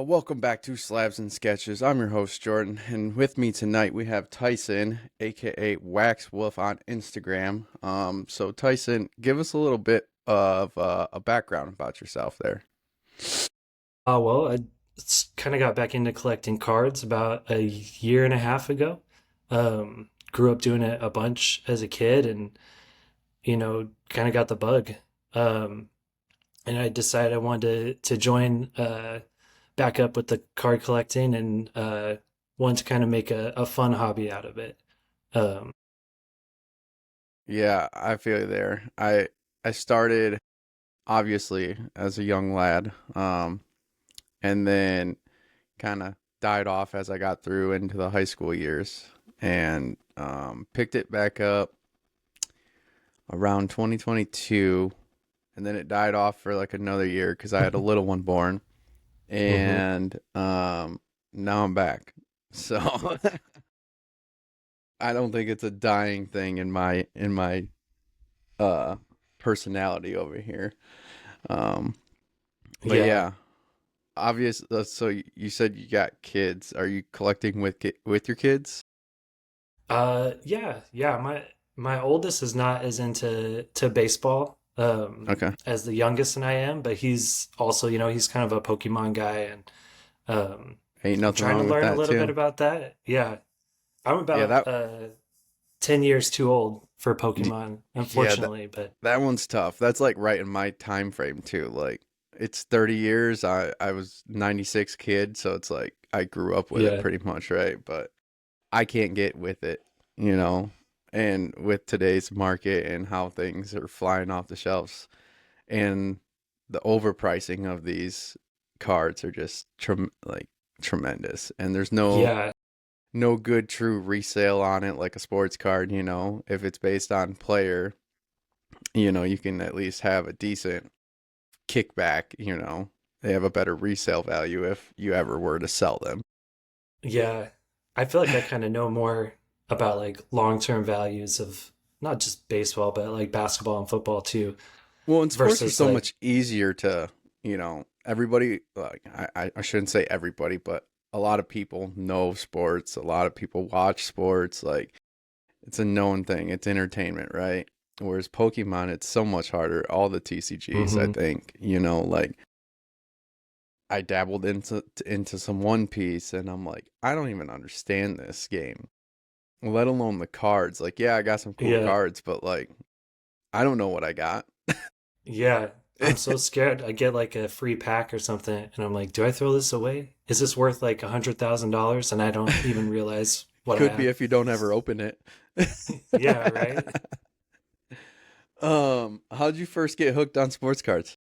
Welcome back to Slabs and Sketches. I'm your host, Jordan, and with me tonight we have Tyson, aka WaxWolf on Instagram. So Tyson, give us a little bit of a background about yourself there. Well, I kind of got back into collecting cards about a year and a half ago. Grew up doing it a bunch as a kid and, kind of got the bug. Um, and I decided I wanted to join back up with the card collecting and wanted to kind of make a fun hobby out of it. Um, Yeah, I feel you there. I started obviously as a young lad, and then kind of died off as I got through into the high school years, and picked it back up around 2022, and then it died off for like another year because I had a little one born, mhm. and now I'm back. So I don't think it's a dying thing in my uh personality over here. Um, but Yeah. yeah, obvious. So you said you got kids. Are you collecting with your kids? Yeah. My oldest is not as into baseball Okay, as the youngest and I am, but he's also, he's kind of a Pokemon guy and um ain't I'm nothing trying to wrong with learn a that little bit too. about that. Yeah. I'm Yeah, about 10 years too old for Pokemon, yeah, unfortunately, but that one's tough. That's like right in my time frame too. Like it's 30 years. I was 96 kid, so it's like I grew up with it yeah. pretty much, right? But I can't get with it, you know. And with today's market and how things are flying off the shelves and the overpricing of these cards are just tremendous. And there's Yeah. no good true resale on it like a sports card, you know. If it's based on player, you know, you can at least have a decent kickback, you know. They have a better resale value if you ever were to sell them. Yeah. I feel like I kind of know more about like long-term values of not just baseball, but like basketball and football too, Well, and sports are versus so like, much easier to, you know, everybody, like, I shouldn't say everybody, but a lot of people know sports. A lot of people watch sports. Like, it's a known thing. It's entertainment, right? Whereas Pokemon, it's so much harder. All the TCGs, I mhm. think, you know, like, I dabbled into some One Piece and I'm like, I don't even understand this game, let alone the cards. Like, yeah, I got some cool Yeah. cards, but like, I don't know what I got. Yeah, I'm so scared. I get like a free pack or something, and I'm like, do I throw this away? Is this worth like $100,000? And I don't even realize what I Could be have. if you don't ever open it. Yeah, right. How'd you first get hooked on sports cards?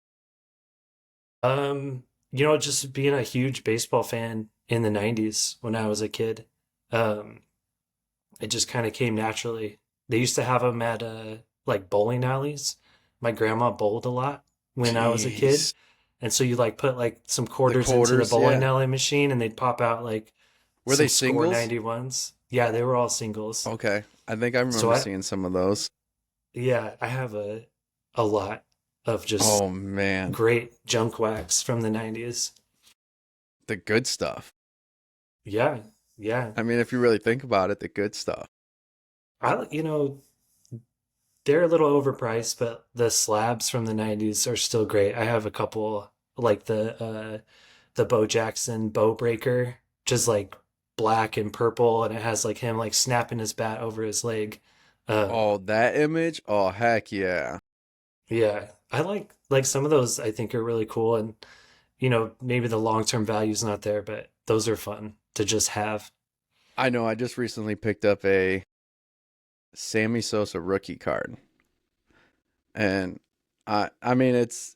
Just being a huge baseball fan in the 90s when I was a kid, um, it just kind of came naturally. They used to have them at like bowling alleys. My grandma bowled a lot when I was a kid. Jeez. And so you like put like some The quarters into the quarters, bowling yeah. alley machine and they'd pop out like Were they some score singles? 91s. Yeah, they were all singles. Okay. I think I So remember seeing some of those. I have a lot of just Oh man. great junk wax from the 90s. The good stuff. Yeah, yeah. I mean, if you really think about it, the good stuff. They're a little overpriced, but the slabs from the 90s are still great. I have a couple like the Bo Jackson bow breaker, just like black and purple, and it has like him like snapping his bat over his leg. Oh, Um, that image? Oh, heck yeah. yeah, I like some of those I think are really cool and maybe the long-term value's not there, but those are fun to just have. I know I just recently picked up a Sammy Sosa rookie card. And I mean it's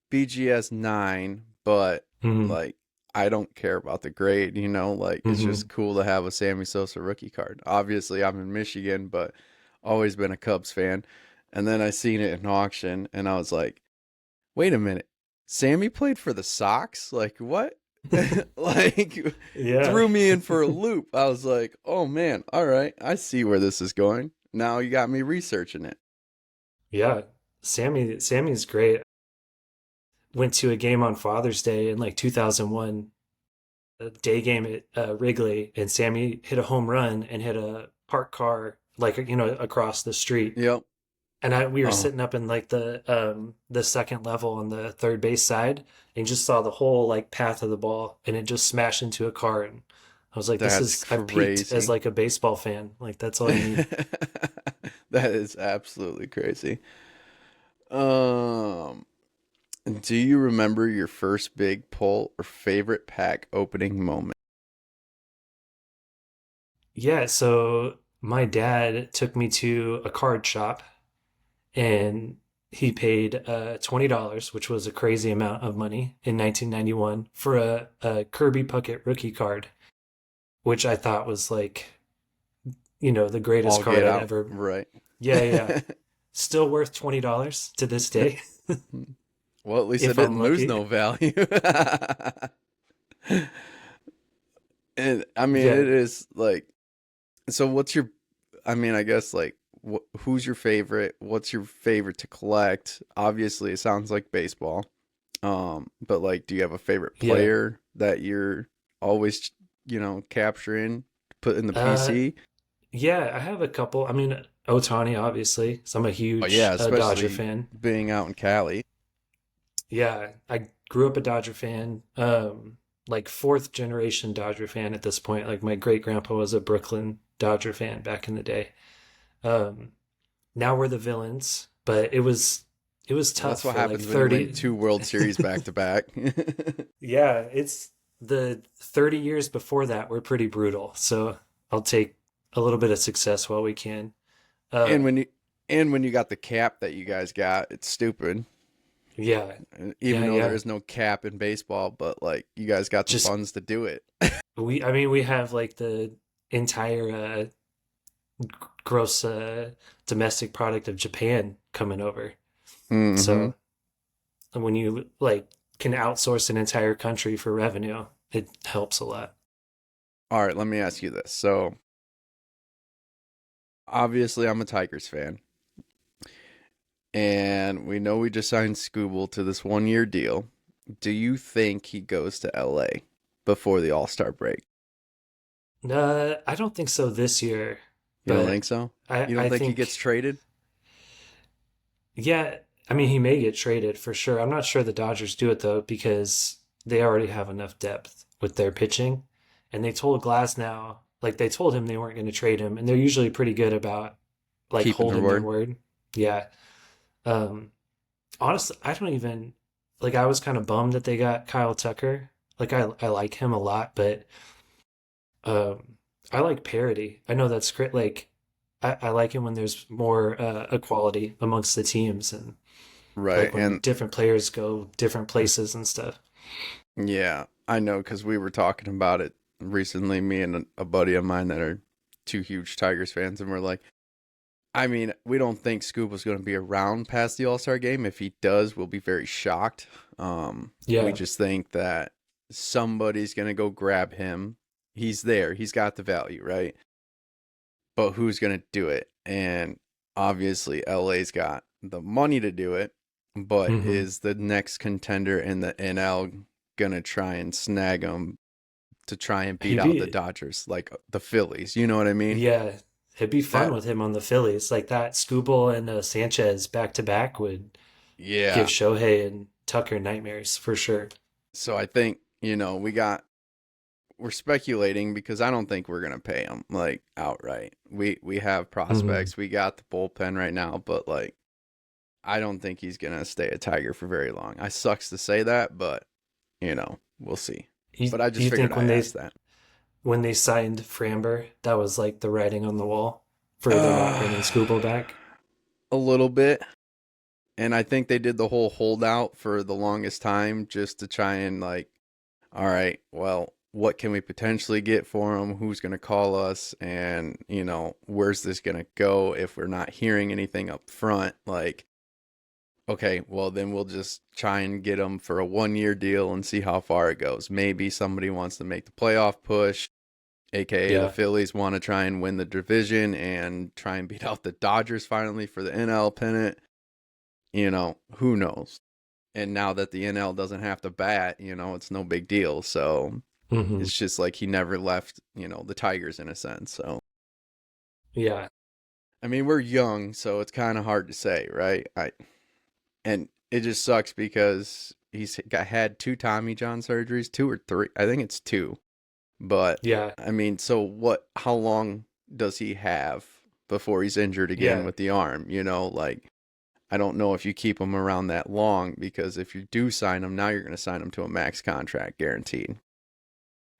BGS 9, but Hmm. like I don't care about the grade, you know, like it's just Hmm. cool to have a Sammy Sosa rookie card. Obviously, I'm in Michigan, but always been a Cubs fan. And then I seen it in auction and I was like, "Wait a minute. Sammy played for the Sox? Like what?" Like Yeah. threw me in for a loop. I was like, "Oh man, all right. I see where this is going." Now you got me researching it. Yeah. Sammy's great. went to a game on Father's Day in like 2001, a day game at Wrigley, and Sammy hit a home run and hit a parked car like across the street. Yep. And we were Oh, sitting up in like the second level on the third base side, and just saw the whole like path of the ball, and it just smashed into a car. And I was like, that's I've peaked as crazy. like a baseball fan. Like that's all you need. That is absolutely crazy. Um, do you remember your first big pull or favorite pack opening moment? Yeah, so my dad took me to a card shop, and he paid $20, which was a crazy amount of money in 1991, for a Kirby Puckett rookie card, which I thought was like, the greatest All card get I'd out. ever. Right. Yeah, yeah. Still worth $20 to this day, Well, at least it if I'm didn't lose lucky. no value. And I mean, Yeah. it is like, so what's your, I mean, I guess like, who's your favorite? What's your favorite to collect? Obviously, it sounds like baseball. But like, do you have a favorite Yeah. player that you're always, capturing, put in the Uh, PC? yeah, I have a couple. I mean, Otani, obviously, so I'm a Oh yeah, huge Dodger especially fan. being out in Cali. Yeah, I grew up a Dodger fan. Like fourth generation Dodger fan at this point. Like my great grandpa was a Brooklyn Dodger fan back in the day. Um, Now we're the villains, but it was Well, tough that's what for like happens when you win 30. two World Series back to back. Yeah, it's the 30 years before that were pretty brutal. So I'll take a little bit of success while we can. And Um, when you and when you got the cap that you guys got, it's stupid. yeah, Even yeah, though there yeah. is no cap in baseball, but like you guys got the Just funds to do it. I mean, we have like the entire gross domestic product of Japan coming over. Hmm. So when you like can outsource an entire country for revenue, it helps a lot. All right, let me ask you this. So obviously, I'm a Tigers fan, and we know we just signed Scooble to this 1 year deal. Do you think he goes to LA before the All Star break? I don't think so this year, You don't but think so? I You don't I think he gets think traded? yeah, I mean he may get traded for sure. I'm not sure the Dodgers do it though because they already have enough depth with their pitching, and they told Glass now like they told him they weren't going to trade him, and they're usually pretty good about like Keeping their holding their word? word. Yeah. Um, Honestly, I don't even like. I was kind of bummed that they got Kyle Tucker. Like, I like him a lot, but um, I like parity. I know that's great. Like, I like him when there's more equality amongst the teams, and Right. like when And different players go different places and stuff. yeah, I know because we were talking about it recently, me and a buddy of mine that are two huge Tigers fans, and we're like, I mean, we don't think Scoop was going to be around past the All Star game. If he does, we'll be very shocked. We Yeah. just think that somebody's going to go grab him. He's there. He's got the value, right? But who's going to do it? And obviously, LA's got the money to do it. But Hmm. is the next contender in the NL going to try and snag him to try and beat He'd out the be, Dodgers, like the Phillies? You know what I mean? yeah, it'd be fun That, with him on the Phillies. Like that Skubal and Sanchez back to back would give yeah. Shohei and Tucker nightmares for sure. So I think, we're speculating because I don't think we're gonna pay him like outright. We have Hmm. prospects. We got the bullpen right now, but like I don't think he's gonna stay a Tiger for very long. I sucks to say that, but we'll see. You But I just you figured think I asked that. when they signed Framber, that was like the writing on the wall for them not Uh, bringing Skubal back? a little bit. And I think they did the whole holdout for the longest time just to try and like, all right, well, what can we potentially get for him? Who's going to call us? And, where's this going to go if we're not hearing anything up front? Like, okay, well, then we'll just try and get him for a 1 year deal and see how far it goes. Maybe somebody wants to make the playoff push, aka the Yeah. Phillies want to try and win the division and try and beat out the Dodgers finally for the NL pennant. Who knows? And now that the NL doesn't have to bat, it's no big deal. So Hmm. it's just like he never left, the Tigers in a sense. So, Yeah. I mean, we're young, so it's kind of hard to say, right? And it just sucks because had two Tommy John surgeries, two or three. I think it's two. But Yeah. I mean, so how long does he have before he's injured again Yeah. with the arm? Like I don't know if you keep him around that long, because if you do sign him, now you're going to sign him to a max contract guaranteed.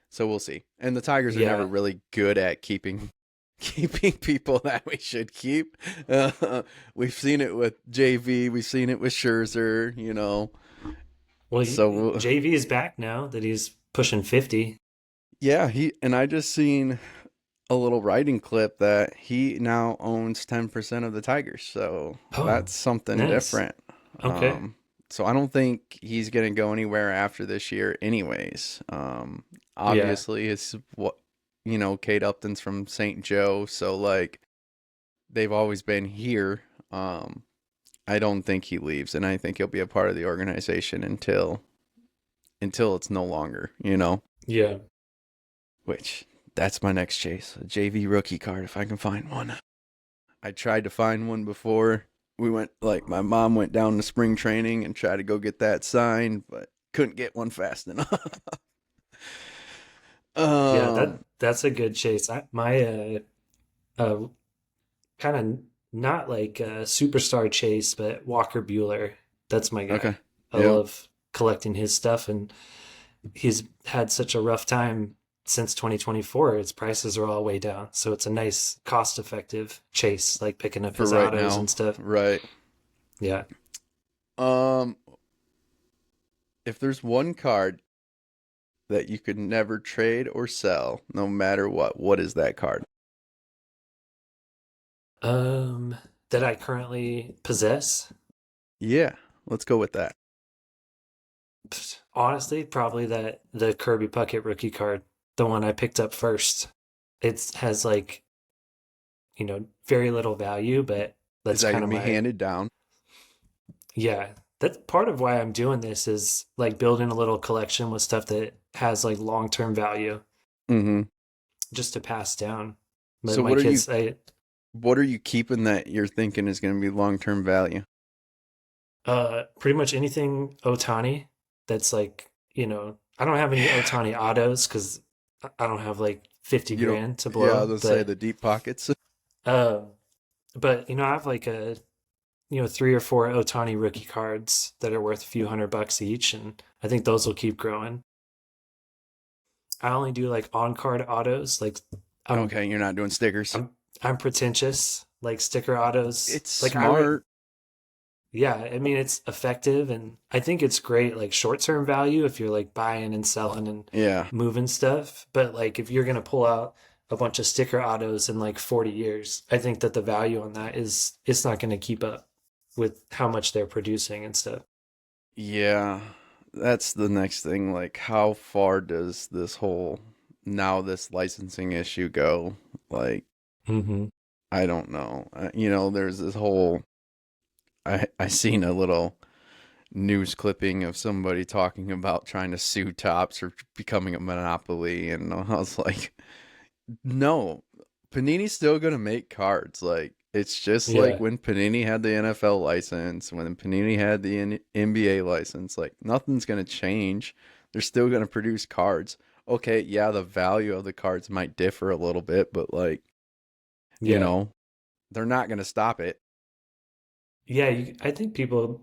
So we'll see. And the Tigers are never Yeah. really good at keeping people that we should keep. We've seen it with JV, we've seen it with Scherzer. Well, So JV is back now that he's pushing 50. yeah, I just seen a little writing clip that he now owns 10% of the Tigers. So Oh, that's something nice. different. Okay. So I don't think he's going to go anywhere after this year anyways. Yeah. Obviously it's Kate Upton's from St. Joe, so like they've always been here. I don't think he leaves, and I think he'll be a part of the organization until it's no longer. Yeah. Which that's my next chase, a JV rookie card if I can find one. I tried to find one before we went, like my mom went down to spring training and tried to go get that signed, but couldn't get one fast enough. Yeah, um, that's a good chase. My uh kind of not like a superstar chase, but Walker Bueller. That's my okay. guy. I Yep. love collecting his stuff, and he's had such a rough time since 2024. Its prices are all way down, so it's a nice cost effective chase, like picking up For his right autos now. and stuff. Right. Yeah. Um, if there's one card that you could never trade or sell, no matter what is that card? Um, that I currently possess. Yeah, let's go with that. Honestly, probably that the Kirby Puckett rookie card, the one I picked up first. It has like, very little value, but Is that's that kind gonna of be my, handed down? yeah, that's part of why I'm doing this is like building a little collection with stuff that has like long-term value Mm-hmm. just to pass down. But So my kids, what are you keeping that you're thinking is gonna be long term value? pretty much anything Otani that's like, I don't have any Yeah. Otani autos because I don't have like 50 You don't grand to Yeah, I was blow, gonna say but the deep pockets. uh, I have like three or four Otani rookie cards that are worth a few $100 each, and I think those will keep growing. I only do like on card autos. Like I'm Okay, you're not doing stickers. I'm I'm pretentious. Like sticker autos. It's Like I would smart. yeah, I mean it's effective and I think it's great like short-term value if you're like buying and selling and Yeah. moving stuff. But like if you're gonna pull out a bunch of sticker autos in like 40 years, I think that the value on that is it's not gonna keep up with how much they're producing and stuff. Yeah. That's the next thing. Like, how far does this licensing issue go? Like, Mm-hmm. I don't know. There's this whole, I seen a little news clipping of somebody talking about trying to sue Tops for becoming a monopoly. And I was like, no, Panini's still gonna make cards. Like it's just like Yeah. when Panini had the NFL license, when Panini had the NBA license. Like nothing's gonna change. They're still gonna produce cards. Okay, yeah, the value of the cards might differ a little bit, but like you Yeah. know, they're not gonna stop it. Yeah, I think people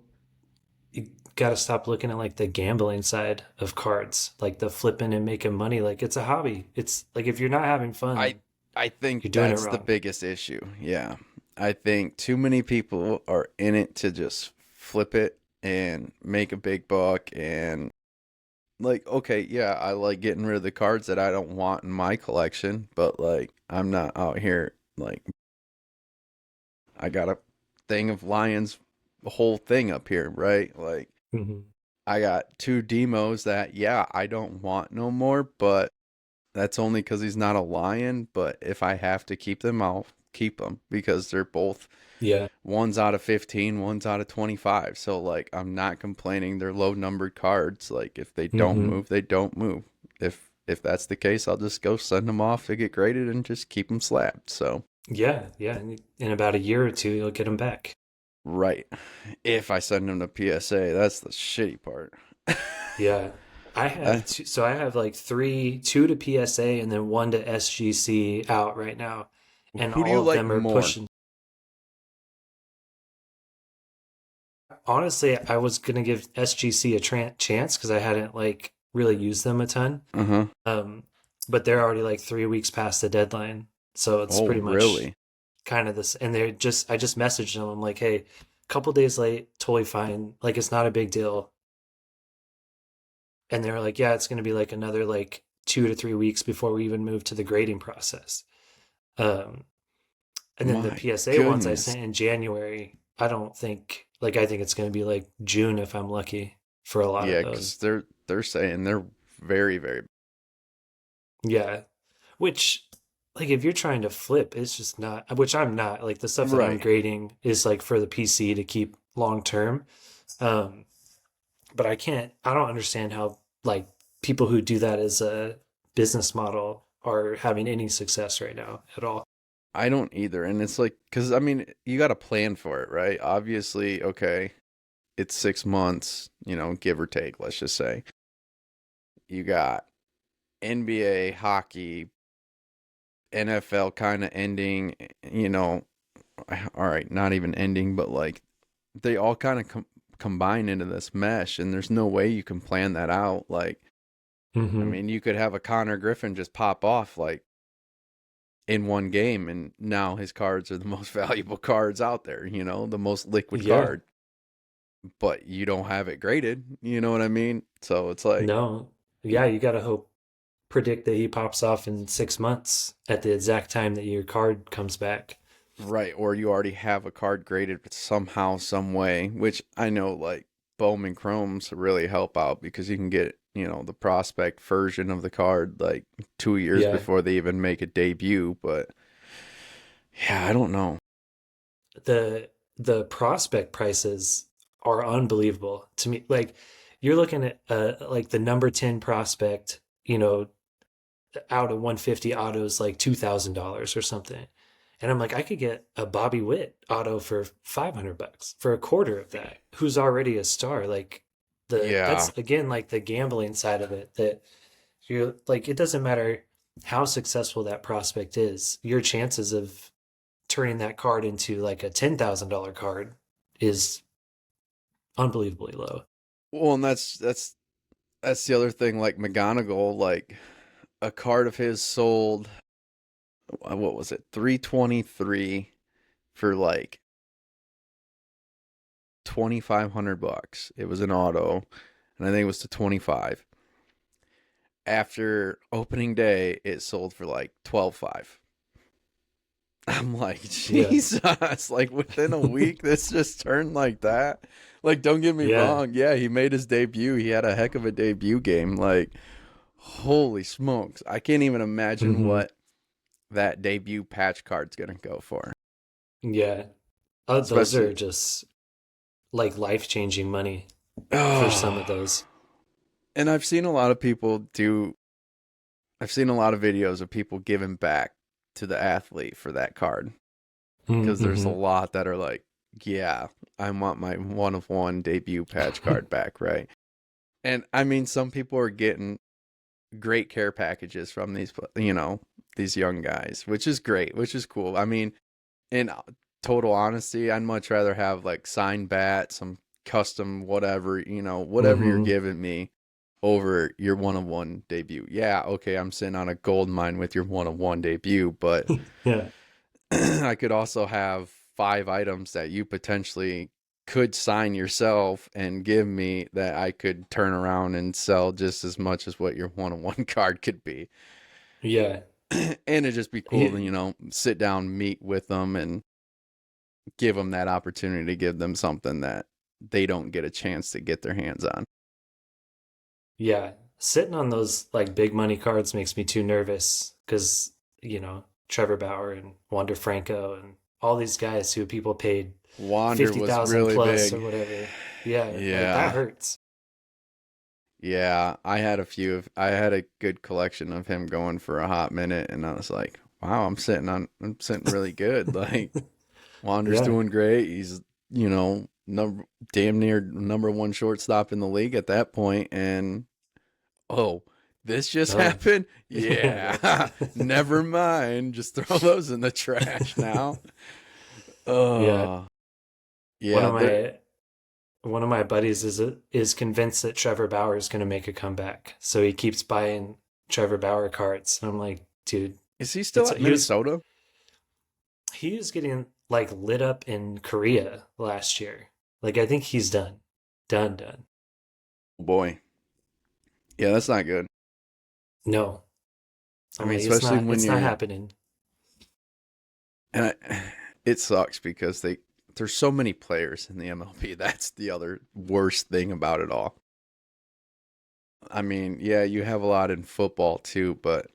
you got to stop looking at like the gambling side of cards, like the flipping and making money. Like it's a hobby. It's like if you're not having I fun, I think you're doing it that's the wrong. biggest issue. Yeah. I think too many people are in it to just flip it and make a big buck. And like, okay, yeah, I like getting rid of the cards that I don't want in my collection, but like I'm not out here like I got a thing of Lions, the whole thing up here, right? Like Hmm. I got two demos that yeah, I don't want no more, but that's only because he's not a lion. But if I have to keep them, keep them because they're both Yeah. one's out of 15, one's out of 25. So like I'm not complaining. They're low numbered cards. Like if they don't Hmm. move, they don't move. If that's the case, I'll just go send them off to get graded and just keep them slabbed. So Yeah. Yeah. In about a year or two, you'll get them back. right. If I send them to PSA, that's the shitty part. Yeah. I Uh, have two, so I have like two to PSA and then one to SGC out right now. And who do all you of like them are more? pushing. Honestly, I was gonna give SGC a chance because I hadn't like really used them a ton. Uh-huh. Um, but they're already like 3 weeks past the deadline, so it's Oh, pretty much really? kind of this. And I just messaged them. I'm like, hey, a couple days late, totally fine. Like it's not a big deal. And they were like, yeah, it's gonna be like another like 2 to 3 weeks before we even move to the grading process. Um, and then the My PSA ones I goodness. sent in January, I think it's gonna be like June if I'm lucky for a lot of Yeah, those. because they're saying they're very, very Yeah. Which, like, if you're trying to flip, it's just not, which I'm not. Like, the stuff that I'm right. grading is like for the PC to keep long term. Um, but I don't understand how, like, people who do that as a business model are having any success right now at all. I don't either. And it's like, because I mean, you got to plan for it, right? Obviously, okay, it's 6 months, give or take, let's just say. You got NBA, hockey, NFL kind of ending, you know, all right, not even ending, but like they all kind of combine into this mesh, and there's no way you can plan that out. Like, I Hmm. mean, you could have a Connor Griffin just pop off like in one game, and now his cards are the most valuable cards out there, the most liquid Yeah. card, but you don't have it graded. You know what I mean? So it's like, No. Yeah, you gotta predict that he pops off in 6 months at the exact time that your card comes back. right, or you already have a card graded somehow, some way, which I know like Bowman Chromes really help out because you can get, the prospect version of the card like 2 years Yeah. before they even make a debut. But yeah, I don't know. The prospect prices are unbelievable to me. Like you're looking at like the number 10 prospect, out of 150 autos like $2,000 or something. And I'm like, I could get a Bobby Witt auto for $500 for a quarter of that, who's already a star. Like Yeah. that's again like the gambling side of it that you're like, it doesn't matter how successful that prospect is, your chances of turning that card into like a $10,000 card is unbelievably low. Well, and that's the other thing. Like McGonagall, like a card of his sold, what was it, 323 for like 2,500 bucks. It was an auto, and I think it was to 25. After opening day, it sold for like 12.5. I'm like, Yeah. Jesus, like within a week, this just turned like that. Like, don't get me Yeah. wrong. Yeah, he made his debut. He had a heck of a debut game. Like, holy smokes. I can't even imagine Hmm. what that debut patch card's going to go for. Yeah. Oh, those Especially, are just like life-changing money for some of oh, those. and I've seen a lot of videos of people giving back to the athlete for that card because there's a Mm-hmm. lot that are like, yeah, I want my one of one debut patch card back, right? And I mean, some people are getting great care packages from these young guys, which is great, which is cool. I mean, in total honesty, I'd much rather have like signed bat, some custom whatever, whatever you're Mm-hmm. giving me over your one of one debut. Yeah, okay, I'm sitting on a gold mine with your one of one debut, but Yeah. I could also have 5 items that you potentially could sign yourself and give me that I could turn around and sell just as much as what your one on one card could be. Yeah. And it'd just be cool to, You- sit down, meet with them, and give them that opportunity to give them something that they don't get a chance to get their hands on. Yeah. Sitting on those like big money cards makes me too nervous because, Trevor Bauer and Wander Franco and all these guys who people paid Wander was 50,000 really plus or big. whatever. Yeah, like that Yeah. hurts. Yeah, I had a good collection of him going for a hot minute, and I was like, wow, I'm sitting really good. Like Wander's Yeah. doing great. He's, number damn near number one shortstop in the league at that point, and oh, this just Oh, happened? yeah, Yeah. Never mind. Just throw those in the trash now. yeah. Oh, One yeah, of my one of my buddies is convinced that Trevor Bauer is going to make a comeback, so he keeps buying Trevor Bauer cards. I'm like, dude, is he still it's at Minnesota? he was getting like lit up in Korea last year. Like I think he's done, done. Boy. Yeah, that's not good. No, I I'm mean, like, especially when it's not you're, happening. and it sucks because there's so many players in the MLB. That's the other worst thing about it all. I mean, yeah, you have a lot in football too, but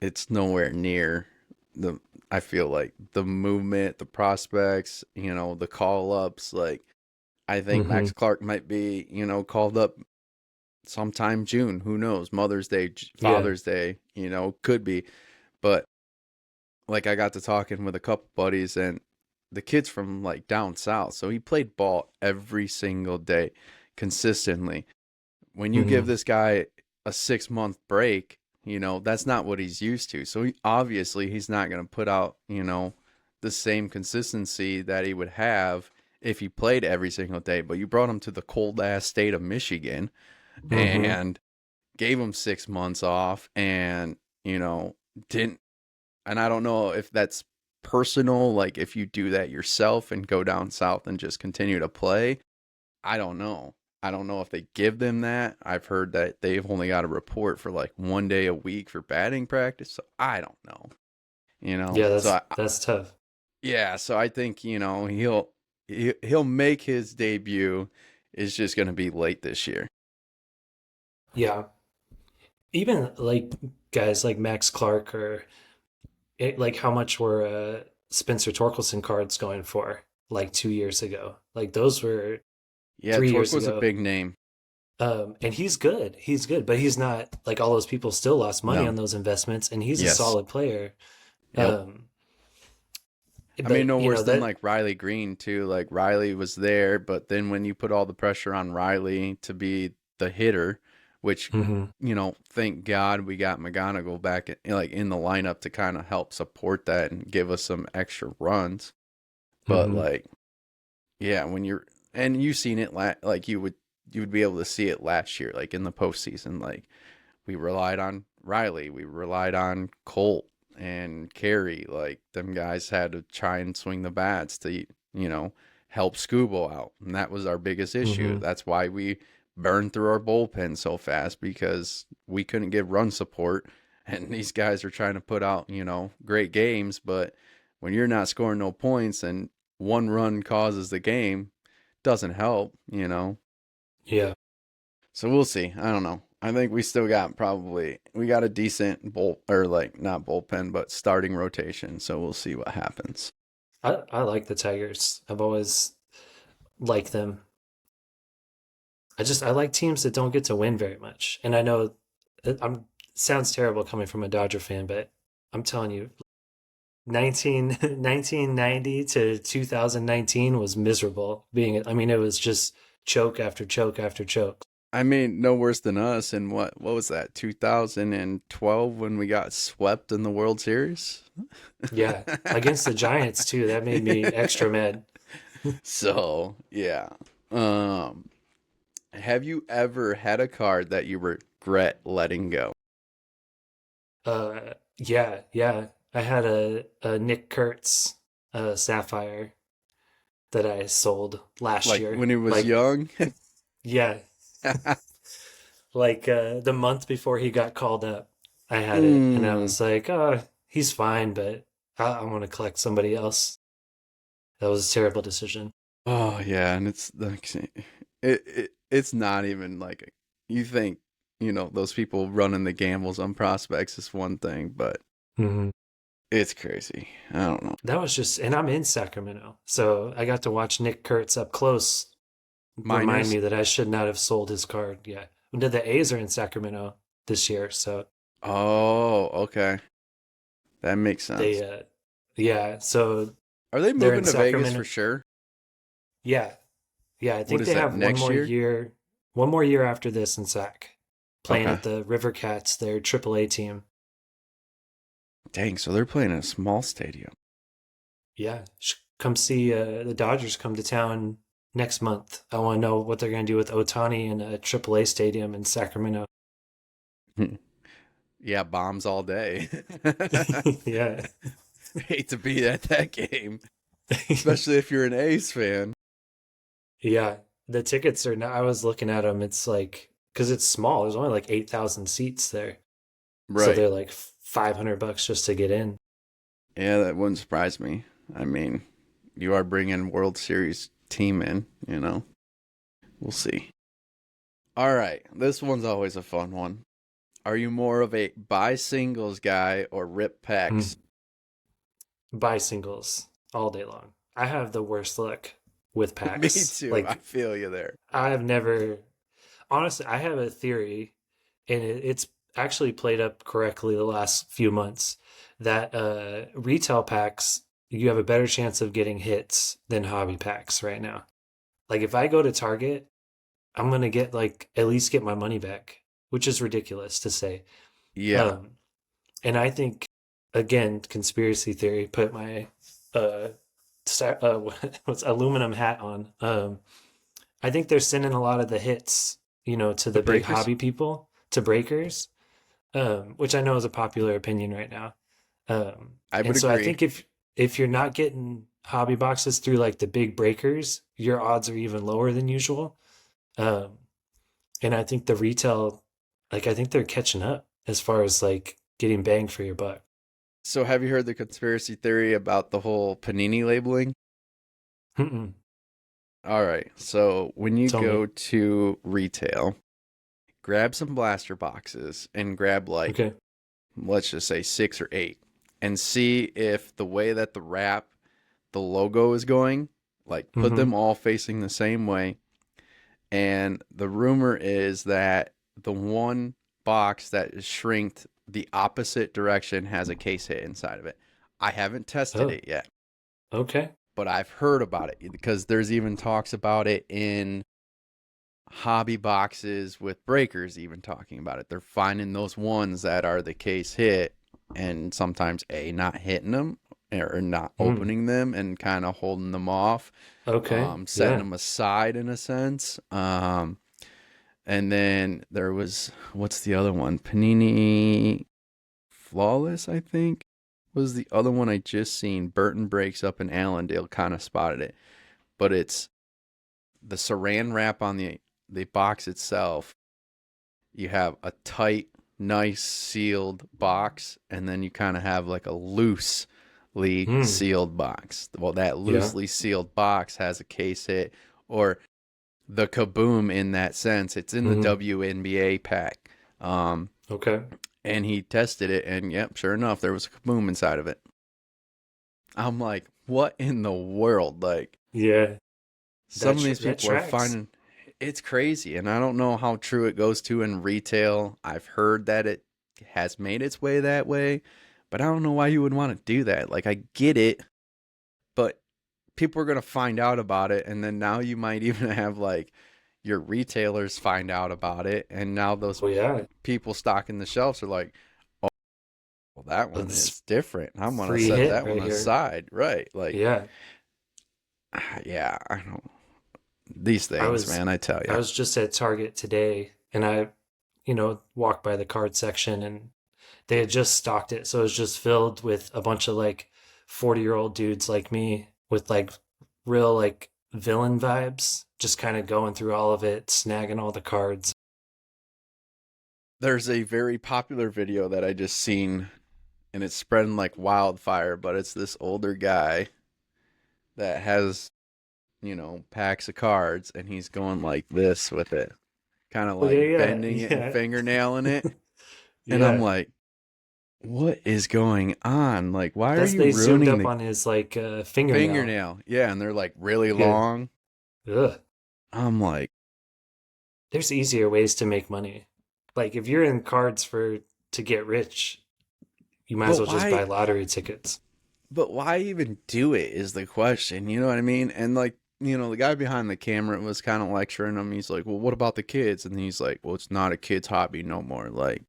it's nowhere near the I feel like the movement, the prospects, the call ups. Like I think Hmm. Max Clark might be, called up sometime June. Who knows? Mother's Day, Yeah. Father's Day, could be. But like I got to talking with a couple buddies and the kid's from like down south, so he played ball every single day consistently. When you give Hmm. this guy a 6 month break, that's not what he's used to. So obviously he's not going to put out, the same consistency that he would have if he played every single day. But you brought him to the cold ass state of Michigan Hmm. and gave him 6 months off and, didn't. And I don't know if that's personal, like if you do that yourself and go down south and just continue to play. I don't know. I don't know if they give them that. I've heard that they've only got a report for like 1 day a week for batting practice. So I don't know. Yeah, So that's tough. yeah. So I think he'll make his debut. Is just going to be late this year. Yeah. Even like guys like Max Clark or like how much were Spencer Torkelson cards going for like 2 years ago? Like those were Yeah, three Torque years was a ago. big name. And he's good. He's good, but he's not like all those people still lost money No. on those investments, and he's a Yes. solid player. Yep. Um, I mean, but no you worse know than that. like Riley Green too. Like Riley was there, but then when you put all the pressure on Riley to be the hitter, which Hmm. thank God we got McGonigal back like in the lineup to kind of help support that and give us some extra runs. But Hmm. like, yeah, when you're and you've seen it like you would be able to see it last year, like in the postseason. Like we relied on Riley, we relied on Colt and Carey. Like them guys had to try and swing the bats to help Scubo out, and that was our biggest issue. Hmm. That's why we burned through our bullpen so fast because we couldn't get run support, and these guys are trying to put out great games, but when you're not scoring no points and one run causes the game, doesn't help. Yeah. So we'll see. I don't know. I think we got a decent or like not bullpen, but starting rotation. So we'll see what happens. I like the Tigers. I've always liked them. I like teams that don't get to win very much. And I know I'm sounds terrible coming from a Dodger fan, but I'm telling you, 1990 to 2019 was miserable being, I mean, it was just choke after choke after choke. I mean, no worse than us. And what was that? 2012 when we got swept in the World Series. Yeah. Against the Giants too. That made me Yeah. extra mad. So yeah. Um, have you ever had a card that you regret letting go? Yeah, yeah. I had a Nick Kurtz Sapphire that I sold last Like year. when he was Like, young? yeah, like the month before he got called up, I had it, and I Hmm. was like, oh, he's fine, but I want to collect somebody else. That was a terrible decision. Oh yeah, and it's like it's not even like you think, those people running the gambles on prospects is one thing, but Hmm. It's crazy. I don't know. That was just, and I'm in Sacramento, so I got to watch Nick Kurtz up close remind Miners. me that I should not have sold his card. Yeah, the A's are in Sacramento this year, so Oh, okay. That makes they, sense. yeah, so Are they they're in moving to Vegas for Sacramento. sure? Yeah, yeah, I What think is they that, have next year? one more year after this in Sac, playing Okay. at the River Cats, their AAA team. Dang, so they're playing in a small stadium. Yeah, come see the Dodgers come to town next month. I want to know what they're going to do with Otani in a AAA stadium in Sacramento. Yeah, bombs all day. Yeah. Hate to be at that game, especially if you're an A's fan. Yeah, the tickets are not, I was looking at them. It's like, because it's small, there's only like 8,000 seats there. So Right. they're like $500 just to get in. Yeah, that wouldn't surprise me. I mean, you are bringing World Series team in, you know. We'll see. All right, this one's always a fun one. Are you more of a buy singles guy or rip packs? Mm. Buy singles all day long. I have the worst luck with Me packs. too. I Like, feel you there. I have never, honestly, I have a theory, and it's actually played up correctly the last few months that retail packs, you have a better chance of getting hits than hobby packs right now. Like, if I go to Target, I'm gonna get like at least get my money back, which is ridiculous to say. Yeah. Um, and I think again, conspiracy theory, put my uh, what's aluminum hat on. I think they're sending a lot of the hits, to The the big breakers? hobby people, to breakers, which I know is a popular opinion right now. I would And so I agree. think if you're not getting hobby boxes through like the big breakers, your odds are even lower than usual. Um, and I think the retail, like I think they're catching up as far as like getting bang for your buck. So, have you heard the conspiracy theory about the whole panini labeling? Mm-mm. All right. So, when you Tell me. go to retail, grab some blaster boxes and grab like, Okay. let's just say 6 or 8, and see if the way that the logo is going, like put Mm-hmm. them all facing the same way. And the rumor is that the one box that is shrinked the opposite direction has a case hit inside of it. I haven't tested Oh, it yet, okay. but I've heard about it because there's even talks about it in hobby boxes with breakers, even talking about it. They're finding those ones that are the case hit and sometimes not hitting them or not Mm. opening them and kind of holding them off, Okay. setting Yeah. them aside in a sense. And then there was, what's the other one? Panini Flawless, I think, was the other one I just seen. Burton Breaks up in Allendale kind of spotted it, but it's the saran wrap on the box itself. You have a tight, nice sealed box, and then you kind of have like a loosely Mm. sealed box. Well, that Yeah. loosely sealed box has a case hit or the kaboom in that sense. It's in the Mm. WNBA pack. Um, Okay. and he tested it, and yep, sure enough, there was a kaboom inside of it. I'm like, what in the world? Like, Yeah. some of these That people are tracks. finding it's crazy, and I don't know how true it goes to in retail. I've heard that it has made its way that way, but I don't know why you would want to do that. Like, I get it, but people are going to find out about it, and then now you might even have like your retailers find out about it, and now those Oh yeah. people stocking the shelves are like, oh, well, that one That's is different. I'm going to free set hit that one right here. aside. Right. Like, Yeah. yeah, I don't, these I things, was man, I tell I you. was just at Target today and I, walked by the card section and they had just stocked it. So it was just filled with a bunch of like 40-year-old dudes like me with like real like villain vibes, just kind of going through all of it, snagging all the cards. There's a very popular video that I just seen, and it's spreading like wildfire, but it's this older guy that has, packs of cards, and he's going like this with it, kind of Oh like yeah, bending it and yeah, fingernailing yeah. it. And I'm Yeah. like, what is going on? Like, why are That's you they zoomed ruining up the on his like fingernail. fingernail? Yeah, and they're like really Yeah. long. Ugh. I'm like, There's easier ways to make money. Like if you're in cards for to get rich, you might as but well just buy why? lottery tickets. But why even do it is the question. You know what I mean? And like, the guy behind the camera was kind of lecturing him. He's like, "Well, what about the kids?" And he's like, "Well, it's not a kid's hobby no more." Like,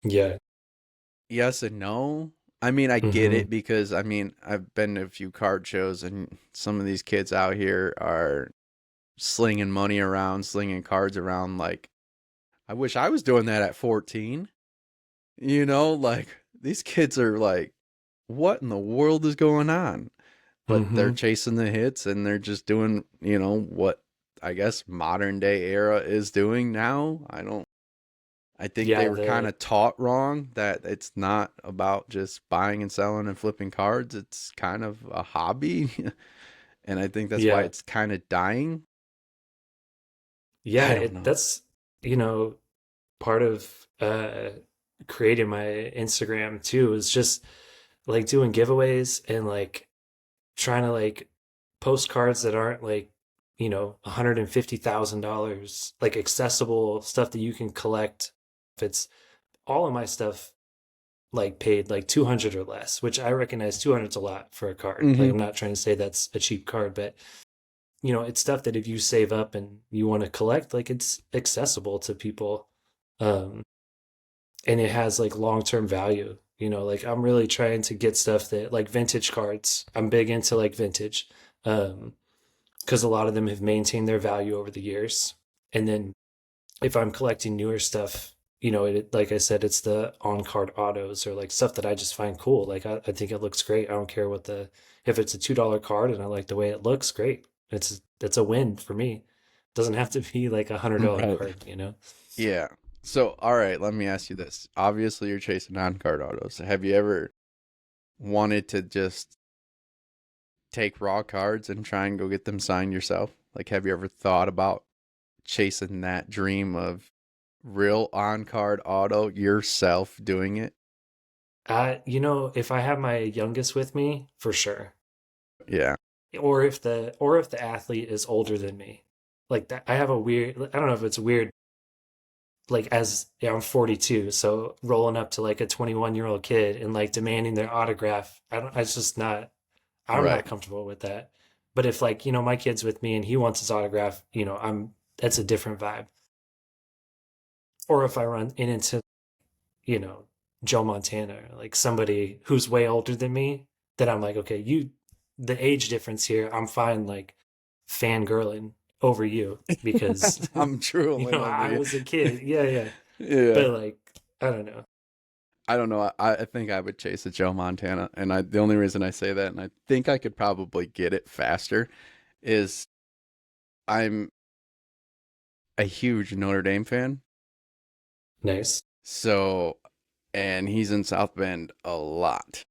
Yeah. yes and no. I mean, I get Mm-hmm. it because I've been to a few card shows and some of these kids out here are slinging money around, slinging cards around. Like, I wish I was doing that at 14. Like these kids are like, what in the world is going on? But they're Mm-hmm. chasing the hits and they're just doing, what I guess modern day era is doing now. I think they Yeah, were kind the of taught wrong that it's not about just buying and selling and flipping cards. It's kind of a hobby. And I think that's why yeah. it's kind of dying. Yeah, I don't it know. that's you know, part of creating my Instagram too is just like doing giveaways and like trying to like post cards that aren't like, $150,000, like accessible stuff that you can collect. If it's all of my stuff like paid like 200 or less, which I recognize 200 is a lot for a card. Like Hmm. I'm not trying to say that's a cheap card, but it's stuff that if you save up and you want to collect, like it's accessible to people. Um, and it has like long-term value. Like I'm really trying to get stuff that like vintage cards. I'm big into like vintage. Because a lot of them have maintained their value over the years. And then if I'm collecting newer stuff, like I said, it's the on card autos or like stuff that I just find cool. Like I think it looks great. I don't care if it's a $2 card and I like the way it looks, great. It's a win for me. It doesn't have to be like $100 Right. card. Yeah. So, all right, let me ask you this. Obviously, you're chasing non-card autos. Have you ever wanted to just take raw cards and try and go get them signed yourself? Like, have you ever thought about chasing that dream of real on-card auto yourself doing it? If I have my youngest with me, for sure. Yeah. Or if the athlete is older than me. Like that I have a weird I don't know if it's weird like as yeah, I'm 42, so rolling up to like a 21-year-old kid and like demanding their autograph, it's just not I'm Right. not comfortable with that. But if like, my kid's with me and he wants his autograph, I'm that's a different vibe. Or if I run into, you know, Joe Montana, like somebody who's way older than me, then I'm like, okay, the age difference here, I'm fine like fangirling over you because I'm drooling over I you. was a kid. Yeah, yeah. Yeah. But like, I don't know. I don't know. I think I would chase a Joe Montana, and the only reason I say that, and I think I could probably get it faster, is I'm a huge Notre Dame fan. Nice. So, and he's in South Bend a lot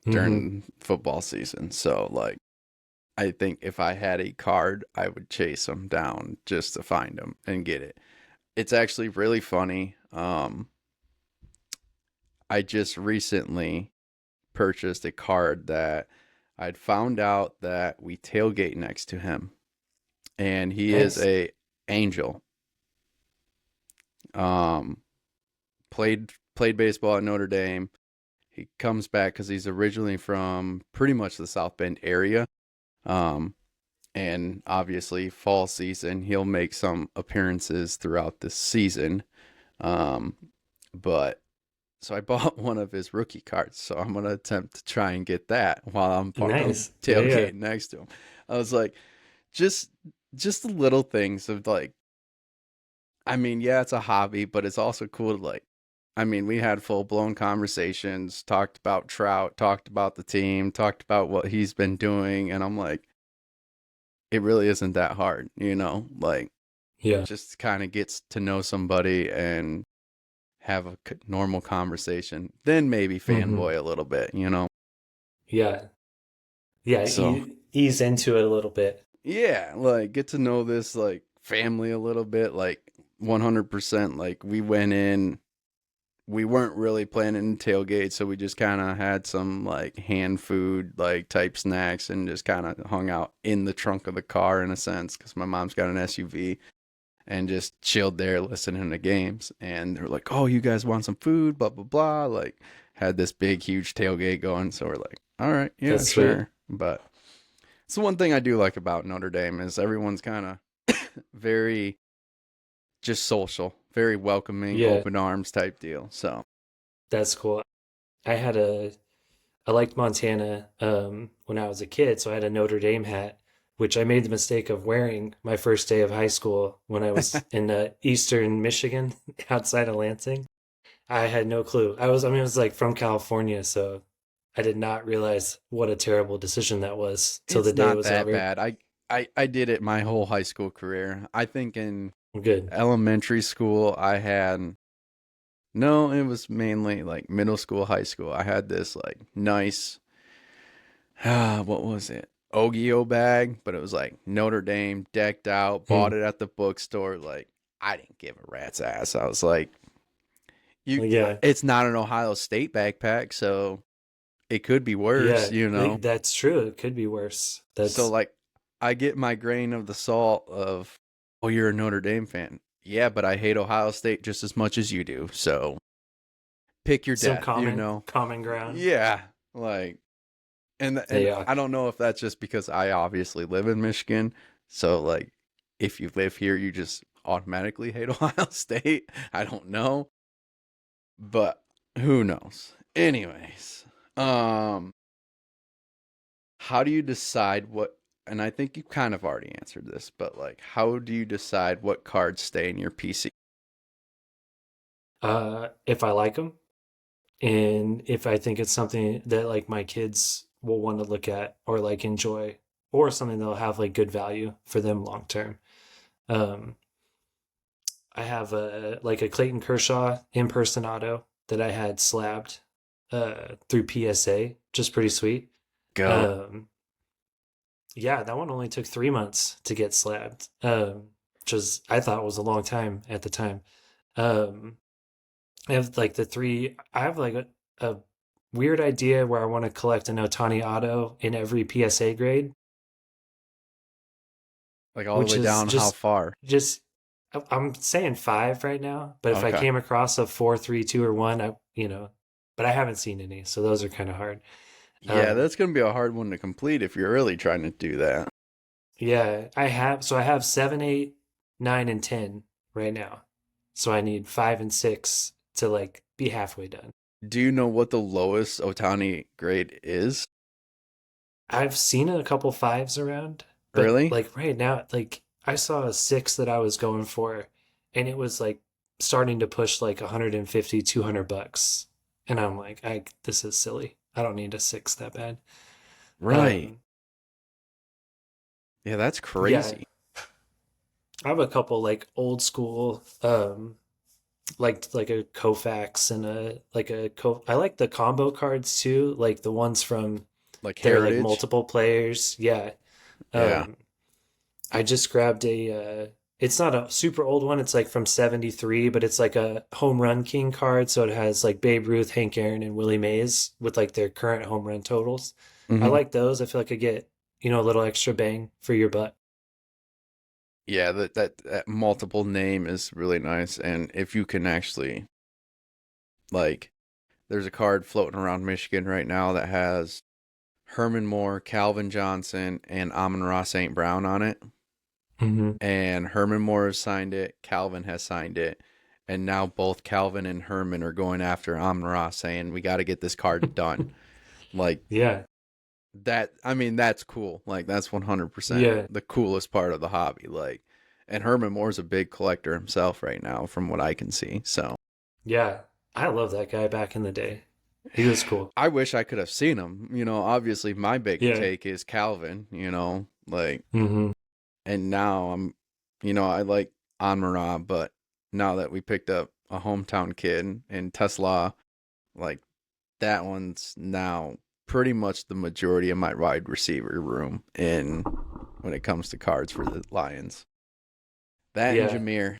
Hmm. during football season. So, like, I think if I had a card, I would chase him down just to find him and get it. It's actually really funny. I just recently purchased a card that I'd found out that we tailgate next to him, and he is Nice. a angel. Um, played baseball at Notre Dame. He comes back because he's originally from pretty much the South Bend area. Um, and obviously, fall season, he'll make some appearances throughout the season. Um, but so I bought one of his rookie cards, so I'm gonna attempt to try and get that while I'm Nice. Yeah, yeah. tailgating next to him. I was like, just just the little things of like, yeah, it's a hobby, but it's also cool to like. We had full blown conversations, talked about Trout, talked about the team, talked about what he's been doing, and I'm like, it really isn't that hard. Like, Yeah. just kind of gets to know somebody and have a normal conversation, then maybe Hmm. fanboy a little bit. Yeah. Yeah. So Ease into it a little bit. yeah, like get to know this like family a little bit, like 100%. Like we went in we weren't really planning to tailgate, so we just kind of had some like hand food like type snacks and just kind of hung out in the trunk of the car in a sense because my mom's got an SUV and just chilled there listening to games. And they're like, "Oh, you guys want some food?" Blah blah blah. Like had this big huge tailgate going, so we're like, "All right, yeah, That's sweet. sure." But it's the one thing I do like about Notre Dame is everyone's kind of very just social, very welcoming, Yeah, open arms type deal. So that's cool. I had a I liked Montana when I was a kid, so I had a Notre Dame hat, which I made the mistake of wearing my first day of high school when I was in eastern Michigan, outside of Lansing. I had no clue. I mean, I was like from California, so I did not realize what a terrible decision that was till the it's day not was that over. bad. I did it my whole high school career. I think in Good. elementary school I had no, it was mainly like middle school, high school. I had this like nice what was it? Ogio bag, but it was like Notre Dame decked out, Hmm. bought it at the bookstore. Like I didn't give a rat's ass. I was like, you, Well, yeah, it's not an Ohio State backpack, so it could be worse, yeah, you know. that's true. It could be worse. So That's like, I get my grain of the salt of, oh, you're a Notre Dame fan. Yeah, but I hate Ohio State just as much as you do. So pick your some death, you common know. common ground. Yeah, like and Yeah, I don't know if that's just because I obviously live in Michigan. So like if you live here you just automatically hate Ohio State. I don't know, but who knows. Anyways, um how do you decide what and I think you kind of already answered this, but like how do you decide what cards stay in your PC? if I like them and if I think it's something that like my kids will want to look at or like enjoy or something that'll have like good value for them long term. Um, I have a Clayton Kershaw in-person auto that I had slabbed through PSA, just pretty sweet. Go. Um, yeah, that one only took 3 months to get slabbed, which was I thought was a long time at the time. Um, I have like the three. I have like a weird idea where I want to collect an Otani auto in every PSA grade, Like all the which way is down how just far? just I'm saying five right now. But if I Okay. came across a four, three, two, or one, but I haven't seen any, so those are kind of hard. Yeah, Um, that's going to be a hard one to complete if you're really trying to do that. yeah, I have seven, eight, nine, and 10 right now, so I need five and six to like be halfway done. Do you know what the lowest Otani grade is? I've seen a couple fives around, but Really? like right now, like I saw a six that I was going for, and it was like starting to push like 150, $200. And I'm like, this is silly. I don't need a six that bad. Right. Um, Yeah, that's yeah, crazy. I have a couple like old school, like a Kofax and I like the combo cards too, like the ones from Like they're like Heritage. multiple players. Yeah. Yeah. Um, I just grabbed it's not a super old one. It's like from 73, but it's like a home run king card. So it has like Babe Ruth, Hank Aaron, and Willie Mays with like their current home run totals. I Hmm. like those. I feel like I get, a little extra bang for your buck. Yeah, that multiple name is really nice. And if you can actually, like, there's a card floating around Michigan right now that has Herman Moore, Calvin Johnson, and Amon-Ra St. Brown on it. Hmm. And Herman Moore has signed it, Calvin has signed it, and now both Calvin and Herman are going after Amon-Ra saying we got to get this card done. Like Yeah. that, I mean, that's cool. Like that's 100% Yeah. the coolest part of the hobby. Like, and Herman Moore's a big collector himself right now, from what I can see. So Yeah. I love that guy back in the day. He was cool. I wish I could have seen him. You know, obviously my big Yeah. take is Calvin. You know, like, Hmm. and now I like Amon-Ra, but now that we picked up a hometown kid in Tesla, like that one's now pretty much the majority of my wide receiver room in when it comes to cards for the Lions. That and Yeah. Jameer.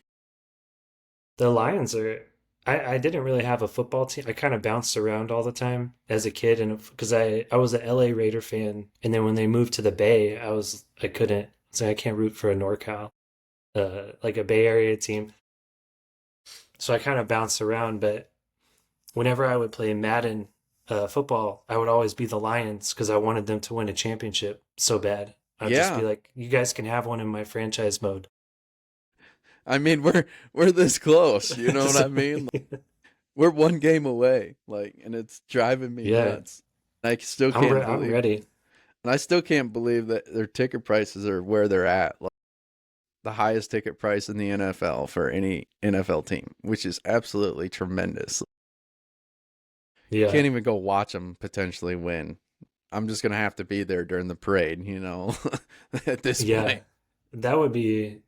The Lions are. I didn't really have a football team. I kind of bounced around all the time as a kid, and because I was a LA Raider fan, and then when they moved to the Bay, I couldn't say I can't root for a NorCal, like a Bay Area team. So I kind of bounced around, but whenever I would play Madden football, I would always be the Lions because I wanted them to win a championship so bad. I'd just be Yeah. like, "You guys can have one in my franchise mode." I mean, we're this close, you know what So, I mean? We're one game away, like, and it's driving me yeah, nuts. I still can't I'm believe, ready. and I still can't believe that their ticket prices are where they're at. Like, the highest ticket price in the NFL for any NFL team, which is absolutely tremendous. Yeah, Can't even go watch them potentially win. I'm just gonna have to be there during the parade, you know, at this yeah, point. that would be.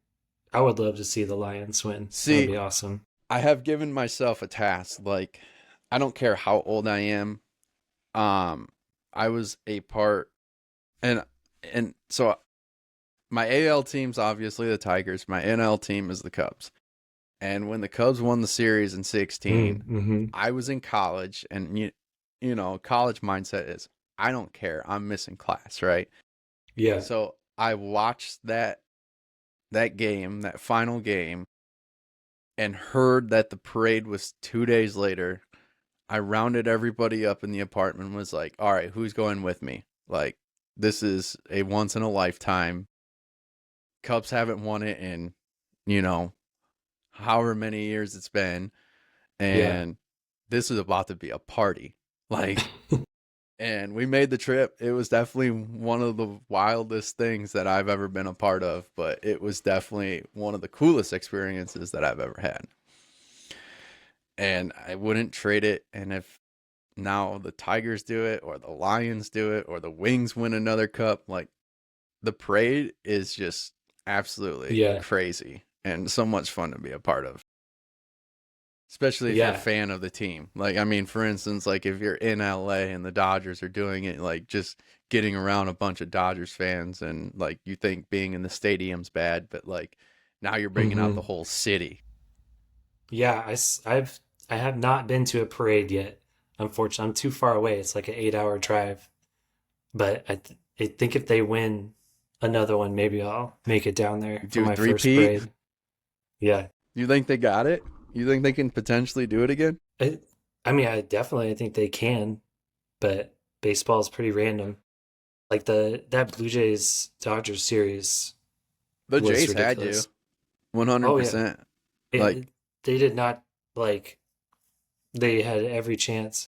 I would love to see the Lions win. That would See, be awesome. I have given myself a task. Like, I don't care how old I am. Um, I was a part, and so my AL team's obviously the Tigers. My NL team is the Cubs. And when the Cubs won the series in 16, Mm-hmm. I was in college, and you know, college mindset is I don't care. I'm missing class, right? Yeah. So I watched that game, that final game, and heard that the parade was 2 days later. I rounded everybody up in the apartment and was like, all right, who's going with me? Like, this is a once in a lifetime. Cubs haven't won it in, you know, however many years it's been. Yeah. And this is about to be a party. Like, and we made the trip. It was definitely one of the wildest things that I've ever been a part of, but it was definitely one of the coolest experiences that I've ever had. And I wouldn't trade it. And if now the Tigers do it, or the Lions do it, or the Wings win another cup, like, the parade is just absolutely Yeah. crazy and so much fun to be a part of. Especially if you're a Yeah. fan of the team. Like, I mean, for instance, like if you're in LA and the Dodgers are doing it, like just getting around a bunch of Dodgers fans, and like you think being in the stadium's bad, but like now you're bringing out the Mm-hmm. whole city. Yeah. I have not been to a parade yet. Unfortunately, I'm too far away. It's like an 8-hour drive. But I think if they win another one, maybe I'll make it down there for Do my three first Pete? parade. Yeah. You think they got it? You think they can potentially do it again? I, I mean, I think they can, but baseball is pretty random. Like that Blue Jays Dodgers series The was Jays had you ridiculous. Oh yeah, 100%. Like, they did not like they had every chance.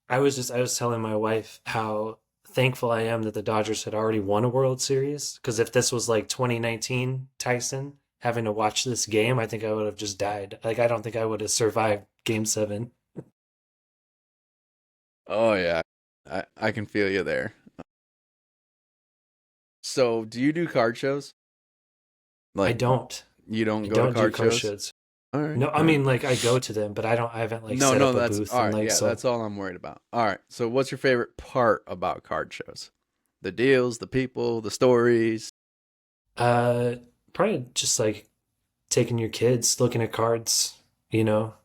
I was telling my wife how thankful I am that the Dodgers had already won a World Series. Because if this was like 2019 Tyson having to watch this game, I think I would have just died. Like I don't think I would have survived Game 7. oh yeah, I can feel you there. So, do you do card shows? I Like, don't. you don't I go to don't do card car shows? shows. All right, No, I all right. mean like I go to them, but I haven't like No, set no, up a that's booth all and right. like Yeah, so that's all I'm worried about. All right. So, what's your favorite part about card shows? The deals, the people, the stories, uh probably just like taking your kids, looking at cards, you know.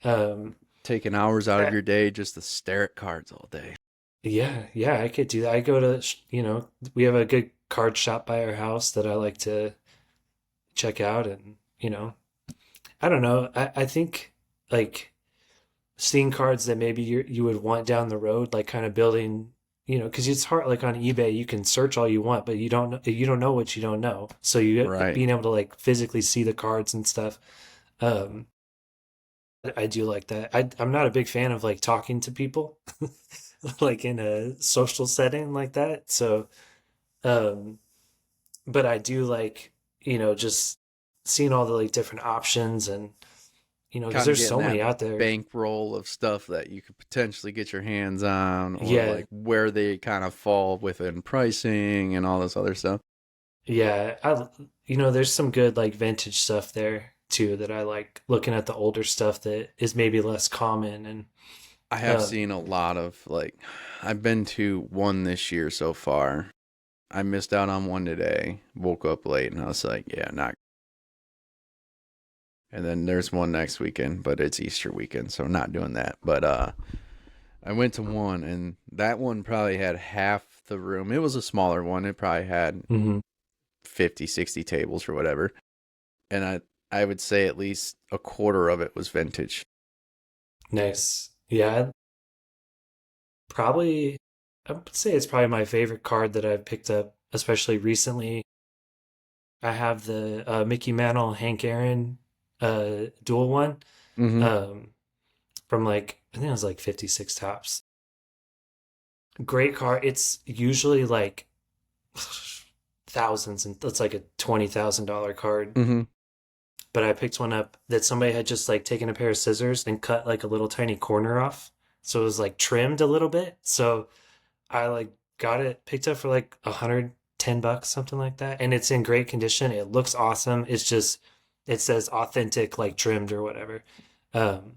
Um taking hours out of your day just to stare at cards all day. Yeah, yeah, I could do that. I go to, we have a good card shop by our house that I like to check out and, I don't know. I think like seeing cards that maybe you would want down the road, like kind of building, because it's hard like on eBay, you can search all you want, but you don't know what you don't know. So Right. being able to like physically see the cards and stuff. Um, I do like that. I'm not a big fan of like talking to people like in a social setting like that. So, um, but I do like, just seeing all the like different options and, because Kind of there's getting so that many out there. bankroll of stuff that you could potentially get your hands on, or Yeah. like where they kind of fall within pricing and all this other stuff. Yeah. There's some good like vintage stuff there too that I like looking at the older stuff that is maybe less common. And, I have um, seen a lot of like, I've been to one this year so far. I missed out on one today. Woke up late and I was like, yeah, not. and then there's one next weekend, but it's Easter weekend, so not doing that. But I went to one, and that one probably had half the room. It was a smaller one. It probably had Mm-hmm. 50, 60 tables or whatever. And I would say at least a quarter of it was vintage. Nice. Yeah, probably, I would say it's probably my favorite card that I've picked up, especially recently. I have the Mickey Mantle, Hank Aaron dual one Mm-hmm. um, from like, I think it was like 56 tops. Great card. It's usually like thousands, and it's like a $20,000 card. Mm-hmm. But I picked one up that somebody had just like taken a pair of scissors and cut like a little tiny corner off. So it was like trimmed a little bit. So I like got it picked up for like $110, something like that. And it's in great condition. It looks awesome. It's just it says authentic, like trimmed or whatever. Um,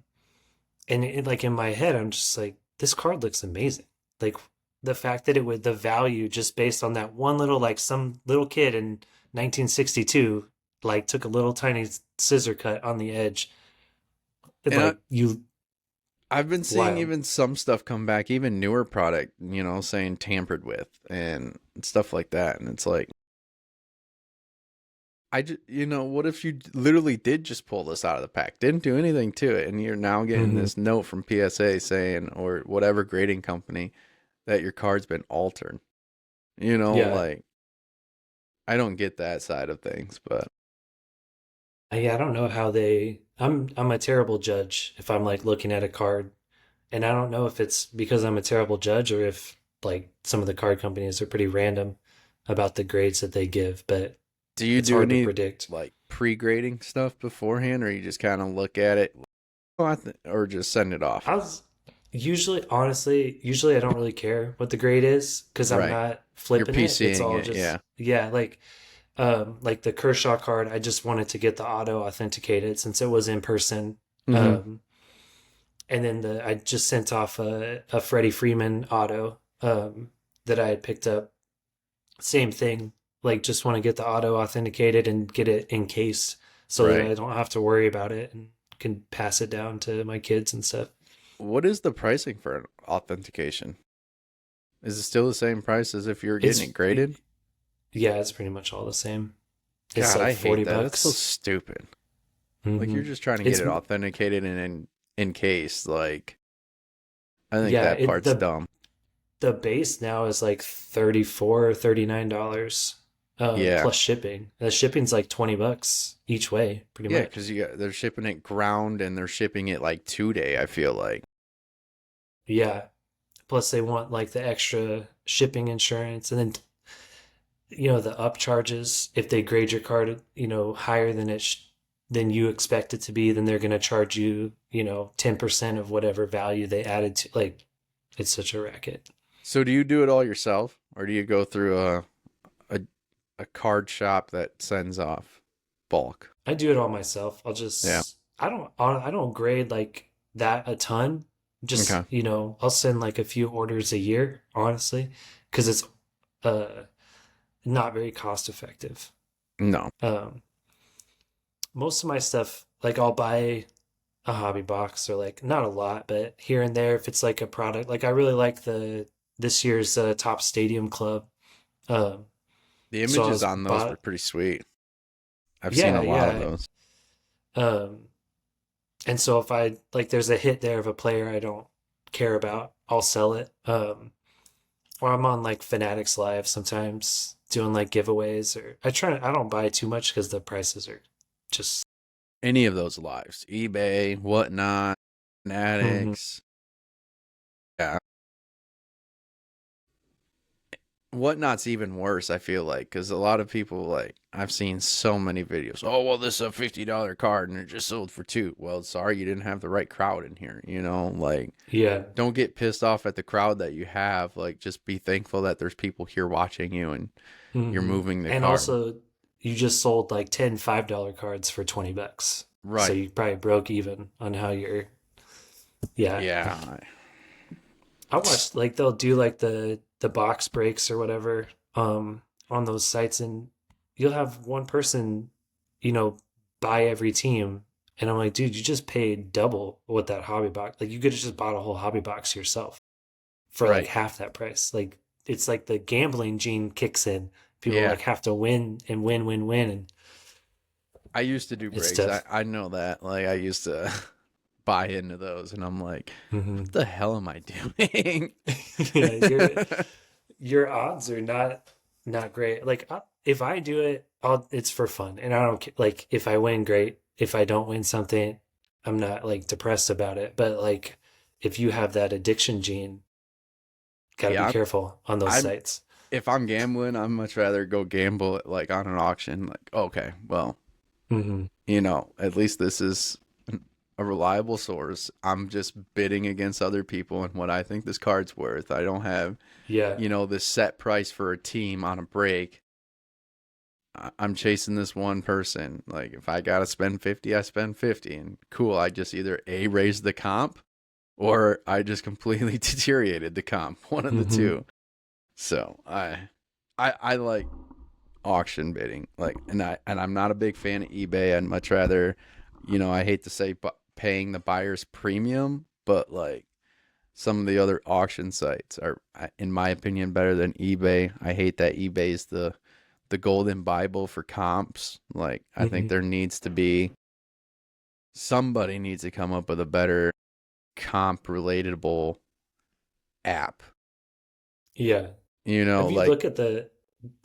and like in my head, I'm just like, this card looks amazing. Like the fact that it would the value just based on that one little like some little kid in 1962 like took a little tiny scissor cut on the edge. It And like you I've been seeing wild. even some stuff come back, even newer product, saying tampered with and stuff like that. And it's like, what if you literally did just pull this out of the pack, didn't do anything to it, and you're now getting Hmm. this note from PSA saying, or whatever grading company, that your card's been altered. Yeah. Like, I don't get that side of things, but Yeah, I don't know how they I'm a terrible judge if I'm like looking at a card, and I don't know if it's because I'm a terrible judge or if like some of the card companies are pretty random about the grades that they give, but do you it's do hard to any predict. like pre-grading stuff beforehand, or you just kind of look at it, or just send it off? I was usually I don't really care what the grade is because I'm Right. not You're flipping it. It's PCing all it, just yeah. yeah, like the Kershaw card, I just wanted to get the auto authenticated since it was in person. Mm-hmm. Um, and then I just sent off a Freddie Freeman auto that I had picked up. Same thing, like just want to get the auto authenticated and get it encased so that Right. I don't have to worry about it and can pass it down to my kids and stuff. What is the pricing for an authentication? Is it still the same price as if you were getting It's it graded? yeah, it's pretty much all the same. It's God, like I hate 40 that. That's so bucks. stupid. Like, Hmm. you're just trying to get It's it authenticated and encased. Like, I think yeah, that it part's dumb. the base now is like 34 or $39 Yeah. plus shipping. The shipping's like 20 bucks each way, pretty Yeah, much. because they're shipping it ground and they're shipping it like 2 day, I feel like. Yeah. Plus they want like the extra shipping insurance and then the up charges if they grade your card, higher than than you expect it to be, then they're going to charge you, 10% of whatever value they added to like it's such a racket. So do you do it all yourself, or do you go through a, a card shop that sends off bulk? I do it all myself. Yeah. I don't grade like that a ton. Just, Okay. I'll send like a few orders a year, honestly, because it's uh not very cost effective. No. Um Most of my stuff, like I'll buy a hobby box or like not a lot, but here and there if it's like a product. Like I really like the this year's Top Stadium Club. Um The so I images was on those were bought pretty sweet. I've seen yeah, a lot of yeah. those. Um And so if I like there's a hit there of a player I don't care about, I'll sell it. Or I'm on like Fanatics Live sometimes doing like giveaways or I don't buy too much because the prices are just Any of those lives, eBay, whatnot, mhm. Fanatics. Yeah. Whatnot's even worse, I feel like, because a lot of people, like, I've seen so many videos. Oh, well, this is a $50 card and it just sold for two. Well, sorry, you didn't have the right crowd in here, Like, Yeah. don't get pissed off at the crowd that you have. Like, just be thankful that there's people here watching you and you're Hmm. moving the And card. also you just sold like 10 $5 cards for 20 bucks. So Right. you probably broke even on how you're yeah. Yeah. I watched like they'll do like the box breaks or whatever on those sites and you'll have one person, you know, buy every team And I'm like, dude, you just paid double what that hobby box. Like you could have just bought a whole hobby box yourself for like Right. half that price. Like it's like the gambling gene kicks in. People Yeah. like have to win and win, win, win, and I used to do it's breaks. I, tough. I know that. Like I used to buy into those and I'm like, what Hmm. the hell am I doing? Yeah, your odds are not great. Like if I do it, it's for fun, and I don't like if I win, great. If I don't win something, I'm not like depressed about it. But like if you have that addiction gene, got to be Yeah, careful on those I'm sites. if I'm gambling, I'd much rather go gamble it like on an auction. Like, okay, well, Hmm. at least this is a reliable source. I'm just bidding against other people and what I think this card's worth. I don't have, Yeah. this set price for a team on a break. I'm chasing this one person. Like, if I got to spend 50, I spend 50. And cool, I just either A, raise the comp or I just completely deteriorated the comp. One of the Hmm. two. So I like auction bidding. Like, and I'm not a big fan of eBay. I'd much rather, I hate to say, but paying the buyer's premium, but like some of the other auction sites are, in my opinion, better than eBay. I hate that eBay is the golden bible for comps. Like, I think Hmm. there needs to be somebody needs to come up with a better comp relatable app. Yeah. If you Like, look at the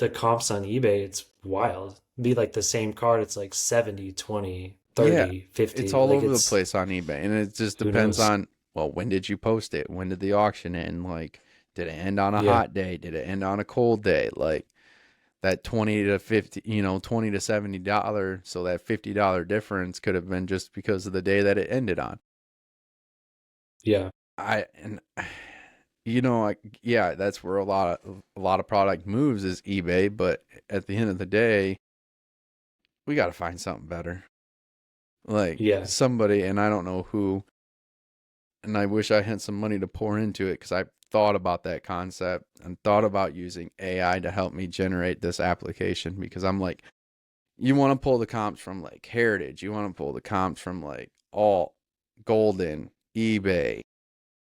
comps on eBay, it's wild. It'd be like the same card, it's like 70, 20, yeah, 30, it's 50. all Like over the it's place on eBay, and it just who depends knows. on, well, when did you post it? When did the auction end? Like, did it end on a Yeah. hot day? Did it end on a cold day? Like that 20 to 50, $20 to $70, so that $50 difference could have been just because of the day that it ended on. Yeah. I and yeah, that's where a lot of product moves is eBay, but at the end of the day, we got to find something better. Like Yeah. somebody, and I don't know who, and I wish I had some money to pour into it because I thought about that concept and thought about using AI to help me generate this application because I'm like, you want to pull the comps from like Heritage, you want to pull the comps from like Alt, Golden, eBay,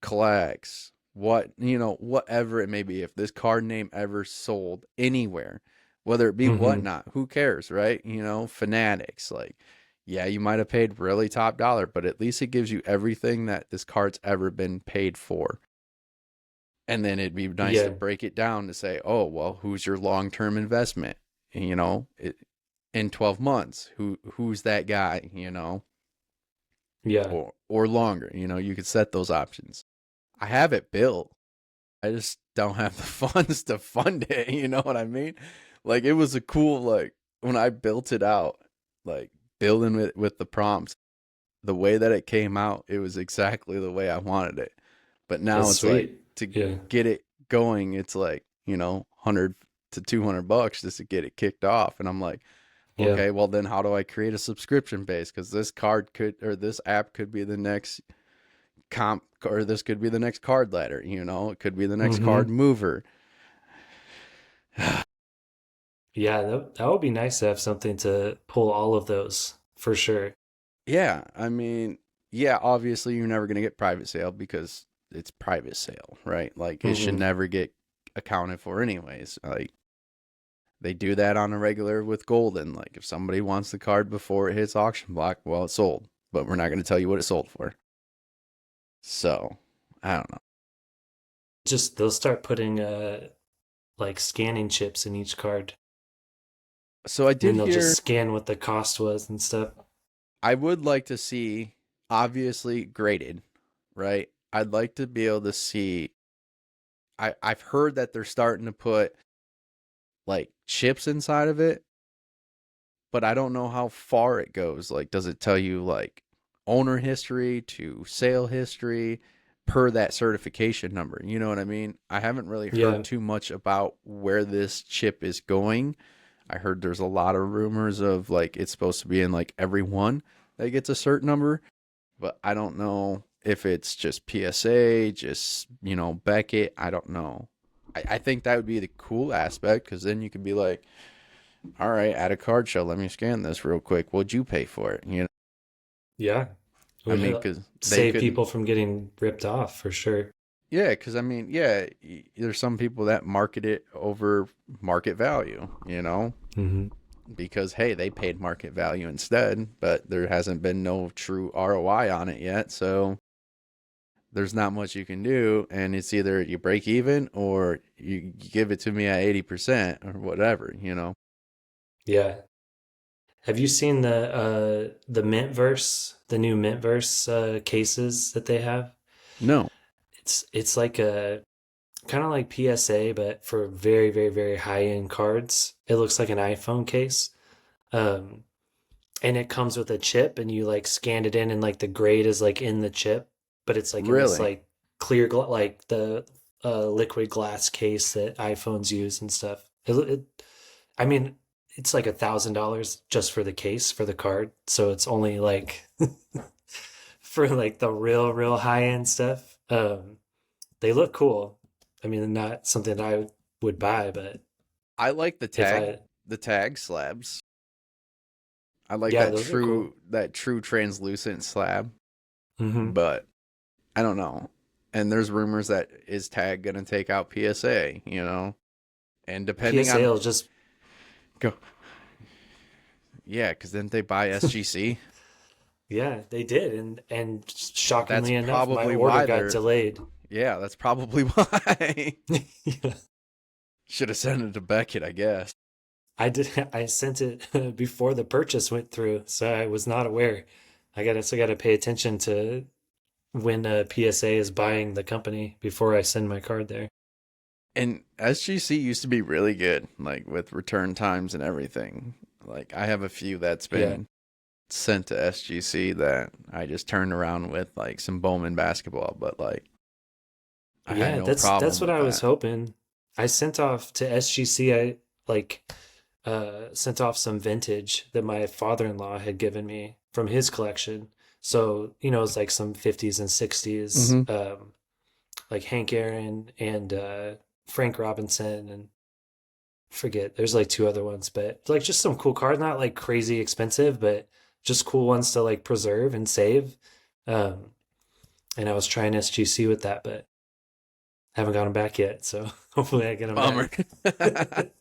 collects, whatever it may be. If this card name ever sold anywhere, whether it be Hmm. whatnot, who cares, right? Fanatics, like, yeah, you might have paid really top dollar, but at least it gives you everything that this card's ever been paid for. And then it'd be nice to Yeah. break it down to say, oh, well, who's your long term investment? In 12 months, who's that guy, Yeah. or longer, you could set those options. I have it built. I just don't have the funds to fund it. You know what I mean? Like it was a cool like when I built it out, like building with the prompts, the way that it came out, it was exactly the way I wanted it. But now That's it's like sweet. to Yeah. get it going, it's like, 100 to $200 just to get it kicked off. And I'm like, Yeah. okay, well then how do I create a subscription base? Because this card could or this app could be the next comp or this could be the next card ladder, it could be the next card Hmm. mover. Yeah, that would be nice to have something to pull all of those for sure. Yeah, I mean, yeah, obviously you're never going to get private sale because it's private sale, right? Like it should Hmm. never get accounted for anyways. Like they do that on a regular with golden. Like if somebody wants the card before it hits auction block, well, it's sold, but we're not going to tell you what it sold for. So, I don't know. Just they'll start putting like scanning chips in each card. So I And then did they'll just hear scan what the cost was and stuff. I would like to see obviously graded, right? I'd like to be able to see I've heard that they're starting to put like chips inside of it, but I don't know how far it goes. Like, does it tell you like owner history to sale history per that certification number? You know what I mean? I haven't really heard Yeah. too much about where this chip is going. I heard there's a lot of rumors of like it's supposed to be in like every one that gets a certain number, but I don't know if it's just PSA, just, Beckett. I don't know. I think that would be the cool aspect because then you could be like, all right, at a card show, let me scan this real quick. What'd you pay for it? Yeah. It I would mean, because they save could, people from getting ripped off for sure. yeah, because I mean, yeah, there's some people that market it over market value, Hmm. because hey, they paid market value instead, but there hasn't been no true ROI on it yet, so there's not much you can do, and it's either you break even or you give it to me at 80% or whatever. Yeah. Have you seen the Mintverse, the new Mintverse cases that they have? No, It's like a kind of like PSA, but for very, very, very high end cards. It looks like an iPhone case. Um, and it comes with a chip and you like scan it in and like the grade is like in the chip, but it's like in this really. like like the liquid glass case that iPhones use and stuff. I mean, it's like $1,000 just for the case for the card. So it's only like for like the real, real high end stuff. They look cool. I mean, not something I would buy, but I like the if tag, I, the tag slabs. I like yeah, that those are cool. true translucent slab, Hmm. but I don't know. And there's rumors that is tag gonna take out PSA. And depending PSA on will just, go, yeah, because then they buy SGC. yeah, they did. And That's shockingly enough, my probably order why got they're. delayed. Yeah, that's probably why. Yeah. Should have sent it to Beckett, I guess. I sent it before the purchase went through, so I was not aware. I gotta pay attention to when PSA is buying the company before I send my card there. And SGC used to be really good, like with return times and everything. Like I have a few that's Yeah. been sent to SGC that I just turned around with like some Bowman basketball, but like I had Yeah, no that's problem what with I was that. hoping. I sent off to SGC. I like sent off some vintage that my father-in-law had given me from his collection. So, it's like some 50s and 60s, Hmm. like Hank Aaron and Frank Robinson and forget, there's like two other ones, but like just some cool cards, not like crazy expensive, but just cool ones to like preserve and save. Um, and I was trying SGC with that, but haven't got them back yet. So hopefully I get them Bummer. back.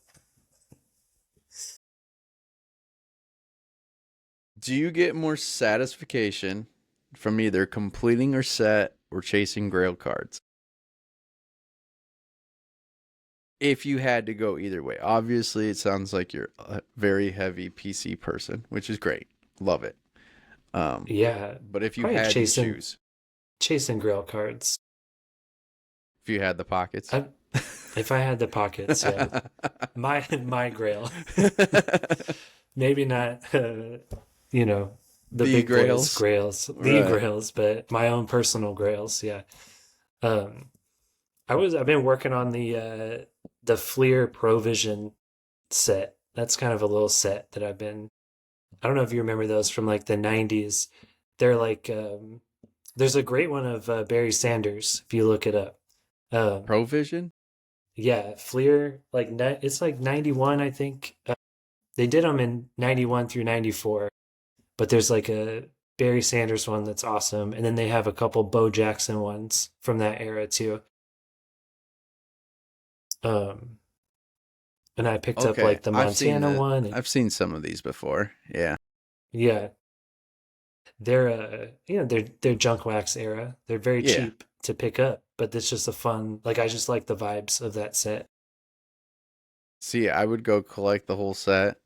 Do you get more satisfaction from either completing or set or chasing grail cards? If you had to go either way, obviously it sounds like you're a very heavy PC person, which is great. Love it. Um, Yeah, but if you probably had to chasing choose, chasing grail cards. if you had the pockets, I, if I had the pockets, yeah, my grail. Maybe not, you know, the the big boys' grails, grails, the right? grails, but my own personal grails. Yeah. Um, I've been working on the Fleer Provision set. That's kind of a little set that I don't know if you remember those from like the 90s. They're like there's a great one of Barry Sanders if you look it up. Um, Provision. yeah, Fleer like it's like 91 I think. They did them in 91 through 94, but there's like a Barry Sanders one that's awesome, and then they have a couple Bo Jackson ones from that era too. Um, and I picked up Okay, like the Montana one, and I've seen some of these before. Yeah. yeah, they're they're junk wax era. They're very Yeah. cheap to pick up, but it's just a fun. Like I just like the vibes of that set. See, I would go collect the whole set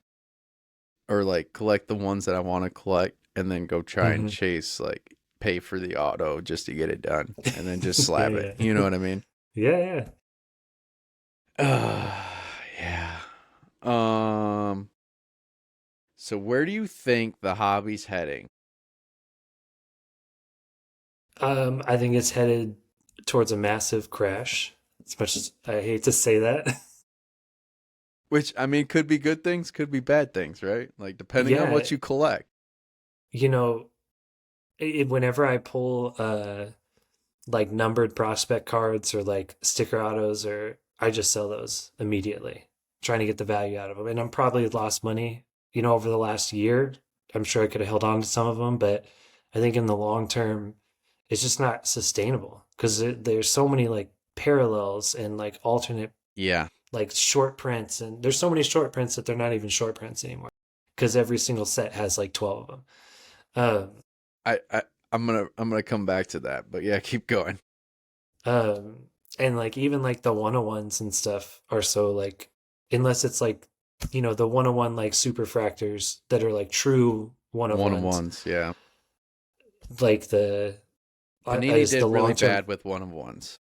or like collect the ones that I want to collect and then go try and Hmm. chase like pay for the auto just to get it done and then just Yeah, slab it. yeah, You know what I mean? yeah, yeah. Yeah. Um so where do you think the hobby's heading? I think it's headed towards a massive crash. As much as I hate to say that, Which I mean could be good things, could be bad things, right? Like depending on yeah, what you collect. you know, whenever I pull like numbered prospect cards or like sticker autos, or I just sell those immediately, trying to get the value out of them. And I'm probably lost money, over the last year. I'm sure I could have held on to some of them, but I think in the long term, it's just not sustainable because there's so many like parallels and like alternate Yeah. like short prints, and there's so many short prints that they're not even short prints anymore because every single set has like 12 of them. Um, I I'm gonna come back to that, but yeah, keep going. um, and like even like the 101s and stuff are so like, unless it's like, the 101 like superfractors that are like true one of One of ones, ones, yeah. like the Panini as the did really long term. bad with one of ones.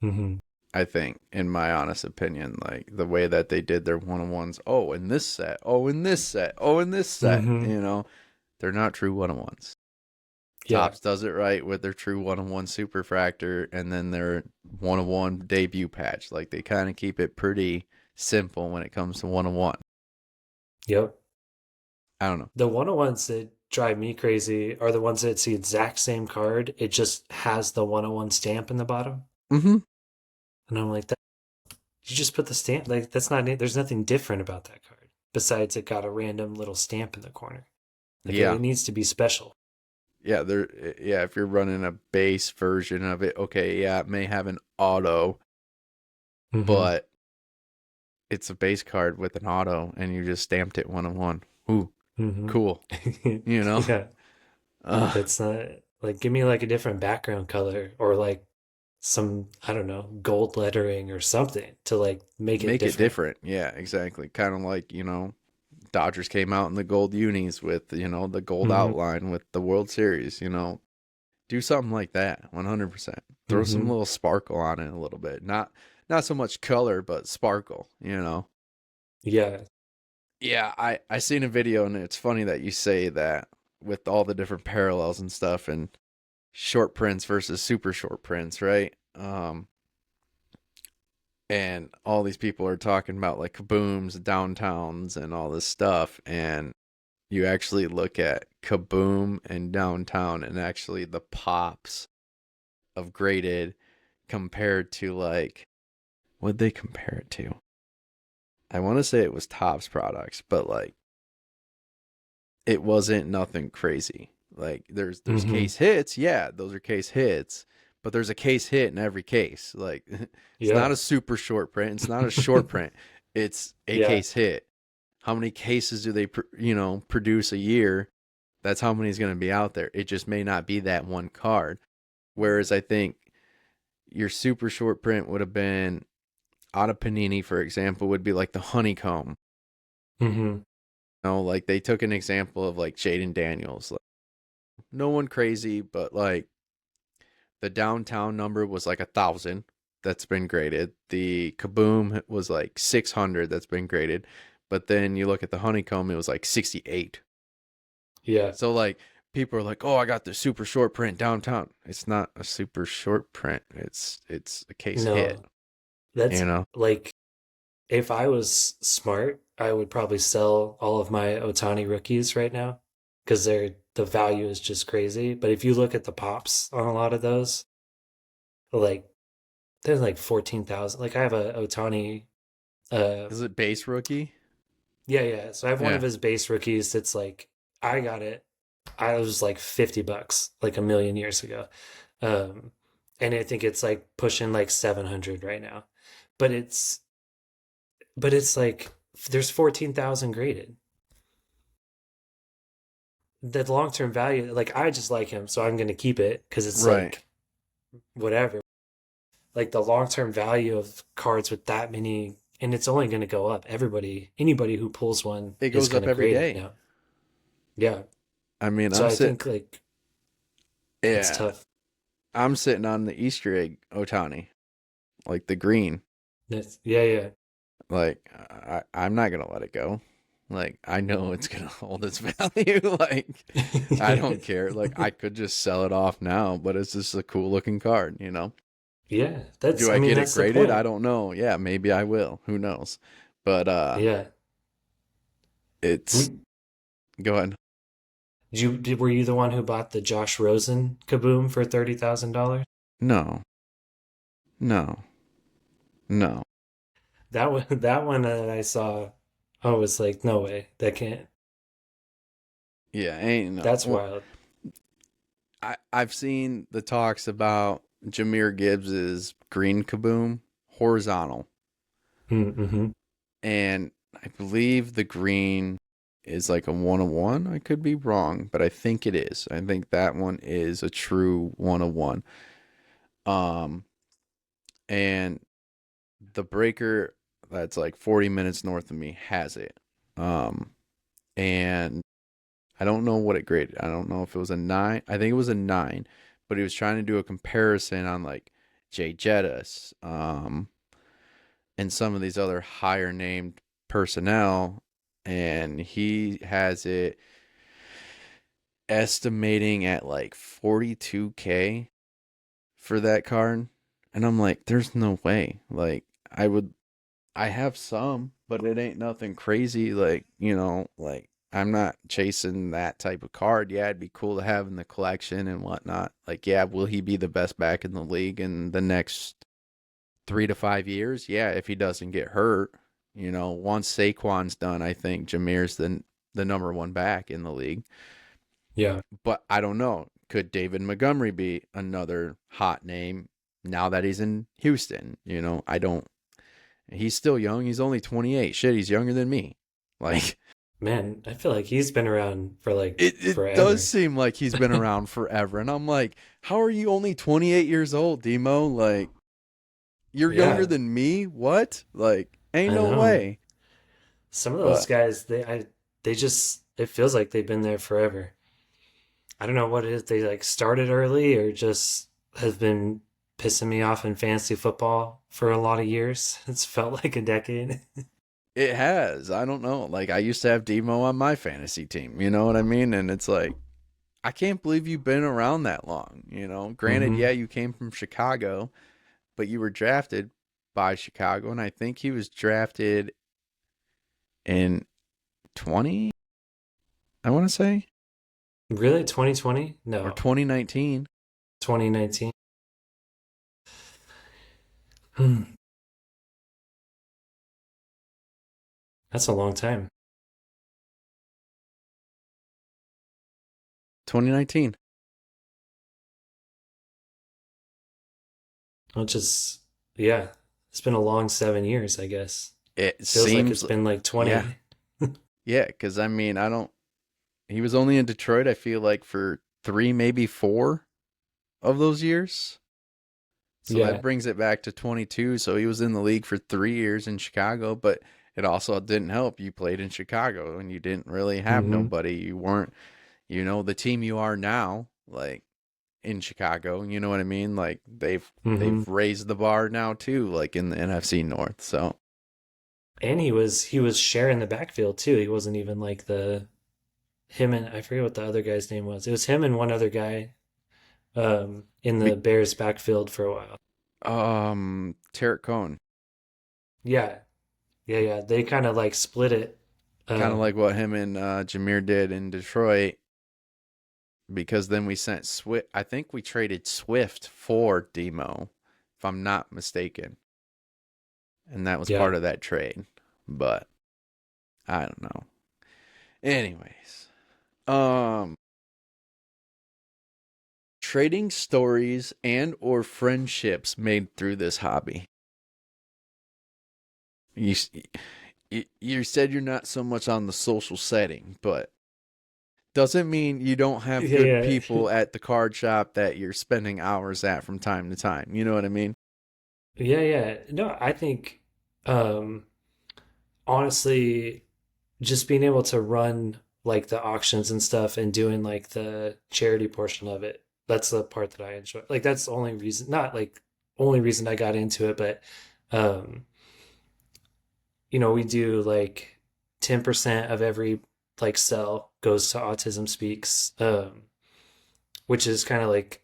Hmm. I think, in my honest opinion, like the way that they did their one of ones. Oh, in this set. Oh, in this set. Oh, in this set. Hmm. You know, they're not true one of ones. Yeah. Topps does it right with their true one of one superfractor and then their one of one debut patch. Like they kind of keep it pretty simple when it comes to one of one. Yep. I don't know. The 101s that drive me crazy are the ones that it's the exact same card. It just has the 101 stamp in the bottom. Mm-hmm. And I'm like, that you just put the stamp, like that's not it. There's nothing different about that card besides it got a random little stamp in the corner. Like Yeah. it needs to be special. Yeah, yeah, if you're running a base version of it, okay, yeah, it may have an auto, Hmm. but it's a base card with an auto and you just stamped it one of one. Ooh, Hmm. cool. You know? Yeah. Uh, That's not like, give me like a different background color or like some, I don't know, gold lettering or something to like make it make it different. different. Yeah, exactly. Kind of like, Dodgers came out in the gold unis with, the gold Hmm. outline with the World Series, Do something like that, 100%. Throw some Hmm. little sparkle on it a little bit. Not so much color, but sparkle. Yeah. Yeah, I seen a video and it's funny that you say that with all the different parallels and stuff and short prints versus super short prints, right? And all these people are talking about like kabooms, downtowns, and all this stuff. And you actually look at kaboom and downtown, and actually the pops of graded compared to like what'd they compare it to? I want to say it was Topps products, but like it wasn't nothing crazy. Like there's Hmm. case hits, yeah, those are case hits, but there's a case hit in every case. Like it's not Yeah. a super short print, it's not a short print, it's a Yeah. case hit. How many cases do they produce a year? That's how many is going to be out there. It just may not be that one card. Whereas I think your super short print would have been out of Panini, for example, would be like the honeycomb. Hmm. Like they took an example of like Jaden Daniels. Like, no one crazy, but like the downtown number was like 1,000 that's been graded. The kaboom was like 600 that's been graded. But then you look at the honeycomb, it was like 68. Yeah. So like people are like, "Oh, I got the super short print downtown." It's not a super short print. It's a case hit, No, that's you know. like, if I was smart, I would probably sell all of my Otani rookies right now because the value is just crazy. But if you look at the pops on a lot of those, like there's like 14,000. Like I have a Otani, uh Is it base rookie? yeah, yeah. So I have one of Yeah. his base rookies that's like, I got it. I was like $50 like a million years ago. Um and I think it's like pushing like 700 right now. But it's like there's 14,000 graded. The long term value, like I just like him, so I'm going to keep it because it's Right. like whatever. Like the long term value of cards with that many, and it's only going to go up. Anybody who pulls one It is goes going up to every grade it day. now. Yeah. I mean, So I think like it's yeah, tough. I'm sitting on the Easter egg Otani, like the green. Yeah, yeah. Like I'm not gonna let it go. Like I know it's gonna hold its value. Like I don't care. Like I could just sell it off now, but it's just a cool looking card. Yeah, Do I I mean, get it that's the graded? I point. don't know. Yeah, maybe I will. Who knows? But Yeah. it's We, go ahead. were you the one who bought the Josh Rosen kaboom for $30,000? No, no, no. That one that I saw, I was like, no way, that can't. Yeah, ain't no. That's Well, wild. I've seen the talks about Jameer Gibbs's green kaboom horizontal, Mm-hmm. and I believe the green is like a 101. I could be wrong, but I think it is. I think that one is a true 101. Um, and the breaker that's like 40 minutes north of me has it. Um, and I don't know what it graded. I don't know if it was a 9. I think it was a 9, but he was trying to do a comparison on like Jay Jettis, and some of these other higher named personnel, and he has it estimating at like 42K for that card. And I'm like, there's no way. Like, I have some, but it ain't nothing crazy. Like, like I'm not chasing that type of card. Yeah, it'd be cool to have in the collection and whatnot. Like, yeah, will he be the best back in the league in the next 3 to 5 years? Yeah, if he doesn't get hurt. Once Saquon's done, I think Jameer's the number one back in the league. Yeah. But I don't know. Could David Montgomery be another hot name now that he's in Houston? I don't. He's still young. He's only 28. Shit, he's younger than me. Like, Man, I feel like he's been around for like it does forever. seem like he's been around forever. And I'm like, how are you only 28 years old, Demo? Like, you're younger Yeah, than me? What? Like, ain't I no know. way. Some of those But guys, they just it feels like they've been there forever. I don't know what it is. They like started early or just have been pissing me off in fantasy football for a lot of years. It's felt like a decade. it has. I don't know. Like, I used to have Demo on my fantasy team. You know what I mean? And it's like, I can't believe you've been around that long. Granted, Mm-hmm. yeah, you came from Chicago, but you were drafted by Chicago, and I think he was drafted in 20, I want to say, Really? 2020? or No, 2019. 2019. Hmm. That's a long time. 2019. Which is, yeah, it's been a long 7 years, I guess. It Feels like seems, it's been like yeah, 20. yeah, because I mean, I don't, he was only in Detroit, I feel like, for 3, maybe 4 of those years. So that Yeah. brings it back to 22. So he was in the league for 3 years in Chicago, but it also didn't help. You played in Chicago and you didn't really have Mm-hmm. nobody. You weren't, the team you are now, like in Chicago. You know what I mean? Like Mm-hmm. they've raised the bar now too, like in the NFC North. So And he was sharing the backfield too. He wasn't even like the him and I forget what the other guy's name was. It was him and one other guy in the me, Bears backfield for a while. Tarek Cohen, Yeah. Yeah, yeah. They kind of like split it. kind of Um like what him and Jameer did in Detroit. Because then we sent Swift. I think we traded Swift for Demo, if I'm not mistaken, and that was yeah. part of that trade. But I don't know. Anyways, um, trading stories and or friendships made through this hobby. You you said you're not so much on the social setting, but doesn't mean you don't have good Yeah, yeah. people at the card shop that you're spending hours at from time to time. You know what I mean? Yeah, yeah. No, I think um honestly just being able to run like the auctions and stuff and doing like the charity portion of it. That's the part that I enjoy. Like that's the only reason, not like only reason I got into it, but um, we do like 10% of every like sell goes to Autism Speaks, which is kind of like,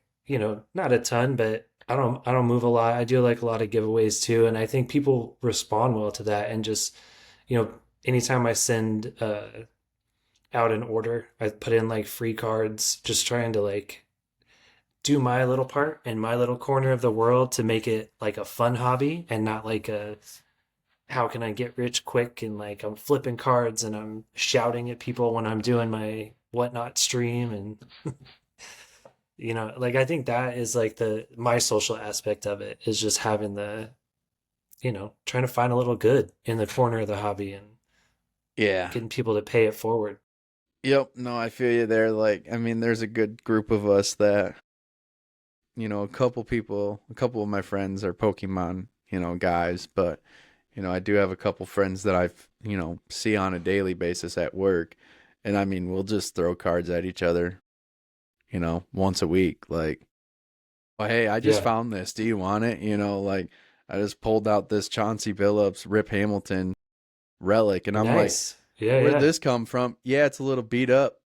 not a ton, but I don't move a lot. I do like a lot of giveaways too, and I think people respond well to that and just, anytime I send out an order. I put in like free cards, just trying to like do my little part in my little corner of the world to make it like a fun hobby and not like a how can I get rich quick and like I'm flipping cards and I'm shouting at people when I'm doing my whatnot stream and like I think that is like the my social aspect of it is just having the, trying to find a little good in the corner of the hobby and Yeah. getting people to pay it forward. Yep. No, I feel you there. Like, I mean, there's a good group of us that, a couple of my friends are Pokemon, guys, but, I do have a couple friends that I've, see on a daily basis at work. And I mean, we'll just throw cards at each other, once a week. Like, well, hey, I just Yeah. found this. Do you want it? Like, I just pulled out this Chauncey Billups, Rip Hamilton relic. And I'm like, Nice. Yeah, where'd yeah. this come from? Yeah, it's a little beat up.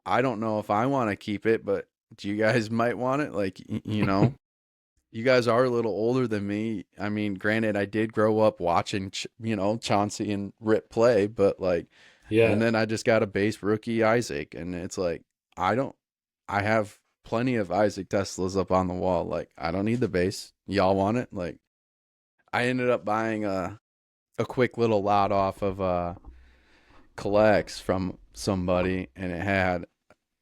I don't know if I want to keep it, but do you guys might want it? Like, you guys are a little older than me. I mean, granted, I did grow up watching, Chauncey and Rip play, but like, and Yeah. then I just got a base rookie Isaac, and it's like, I don't, I have plenty of Isaac Teslas up on the wall. Like, I don't need the base. Y'all want it? Like, I ended up buying a quick little lot off of collects from somebody, and it had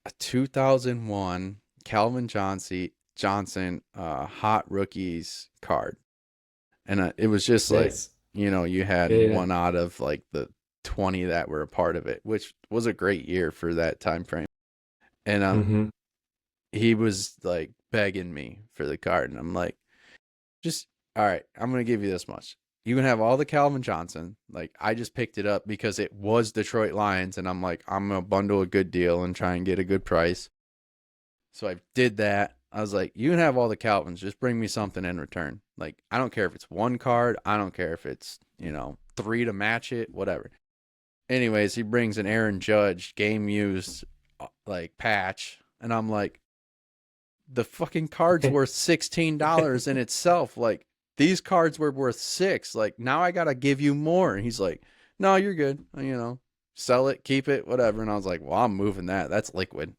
a 2001 Calvin Johnson hot rookies card, and it was just like, Nice. you Yeah, had yeah. one out of like the 20 that were a part of it, which was a great year for that time frame. And Mm-hmm. he was like begging me for the card, and I'm like, just all right, I'm gonna give you this much. You can have all the Calvin Johnson. Like, I just picked it up because it was Detroit Lions, and I'm like, I'm gonna bundle a good deal and try and get a good price. So I did that. I was like, you can have all the Calvins, just bring me something in return. Like, I don't care if it's one card, I don't care if it's, three to match it, whatever. Anyways, he brings an Aaron Judge game used like patch, and I'm like, the fucking card's worth $16 in itself. Like, these cards were worth six. Like, now I gotta give you more. And he's like, no, you're good. Sell it, keep it, whatever. And I was like, well, I'm moving that. That's liquid.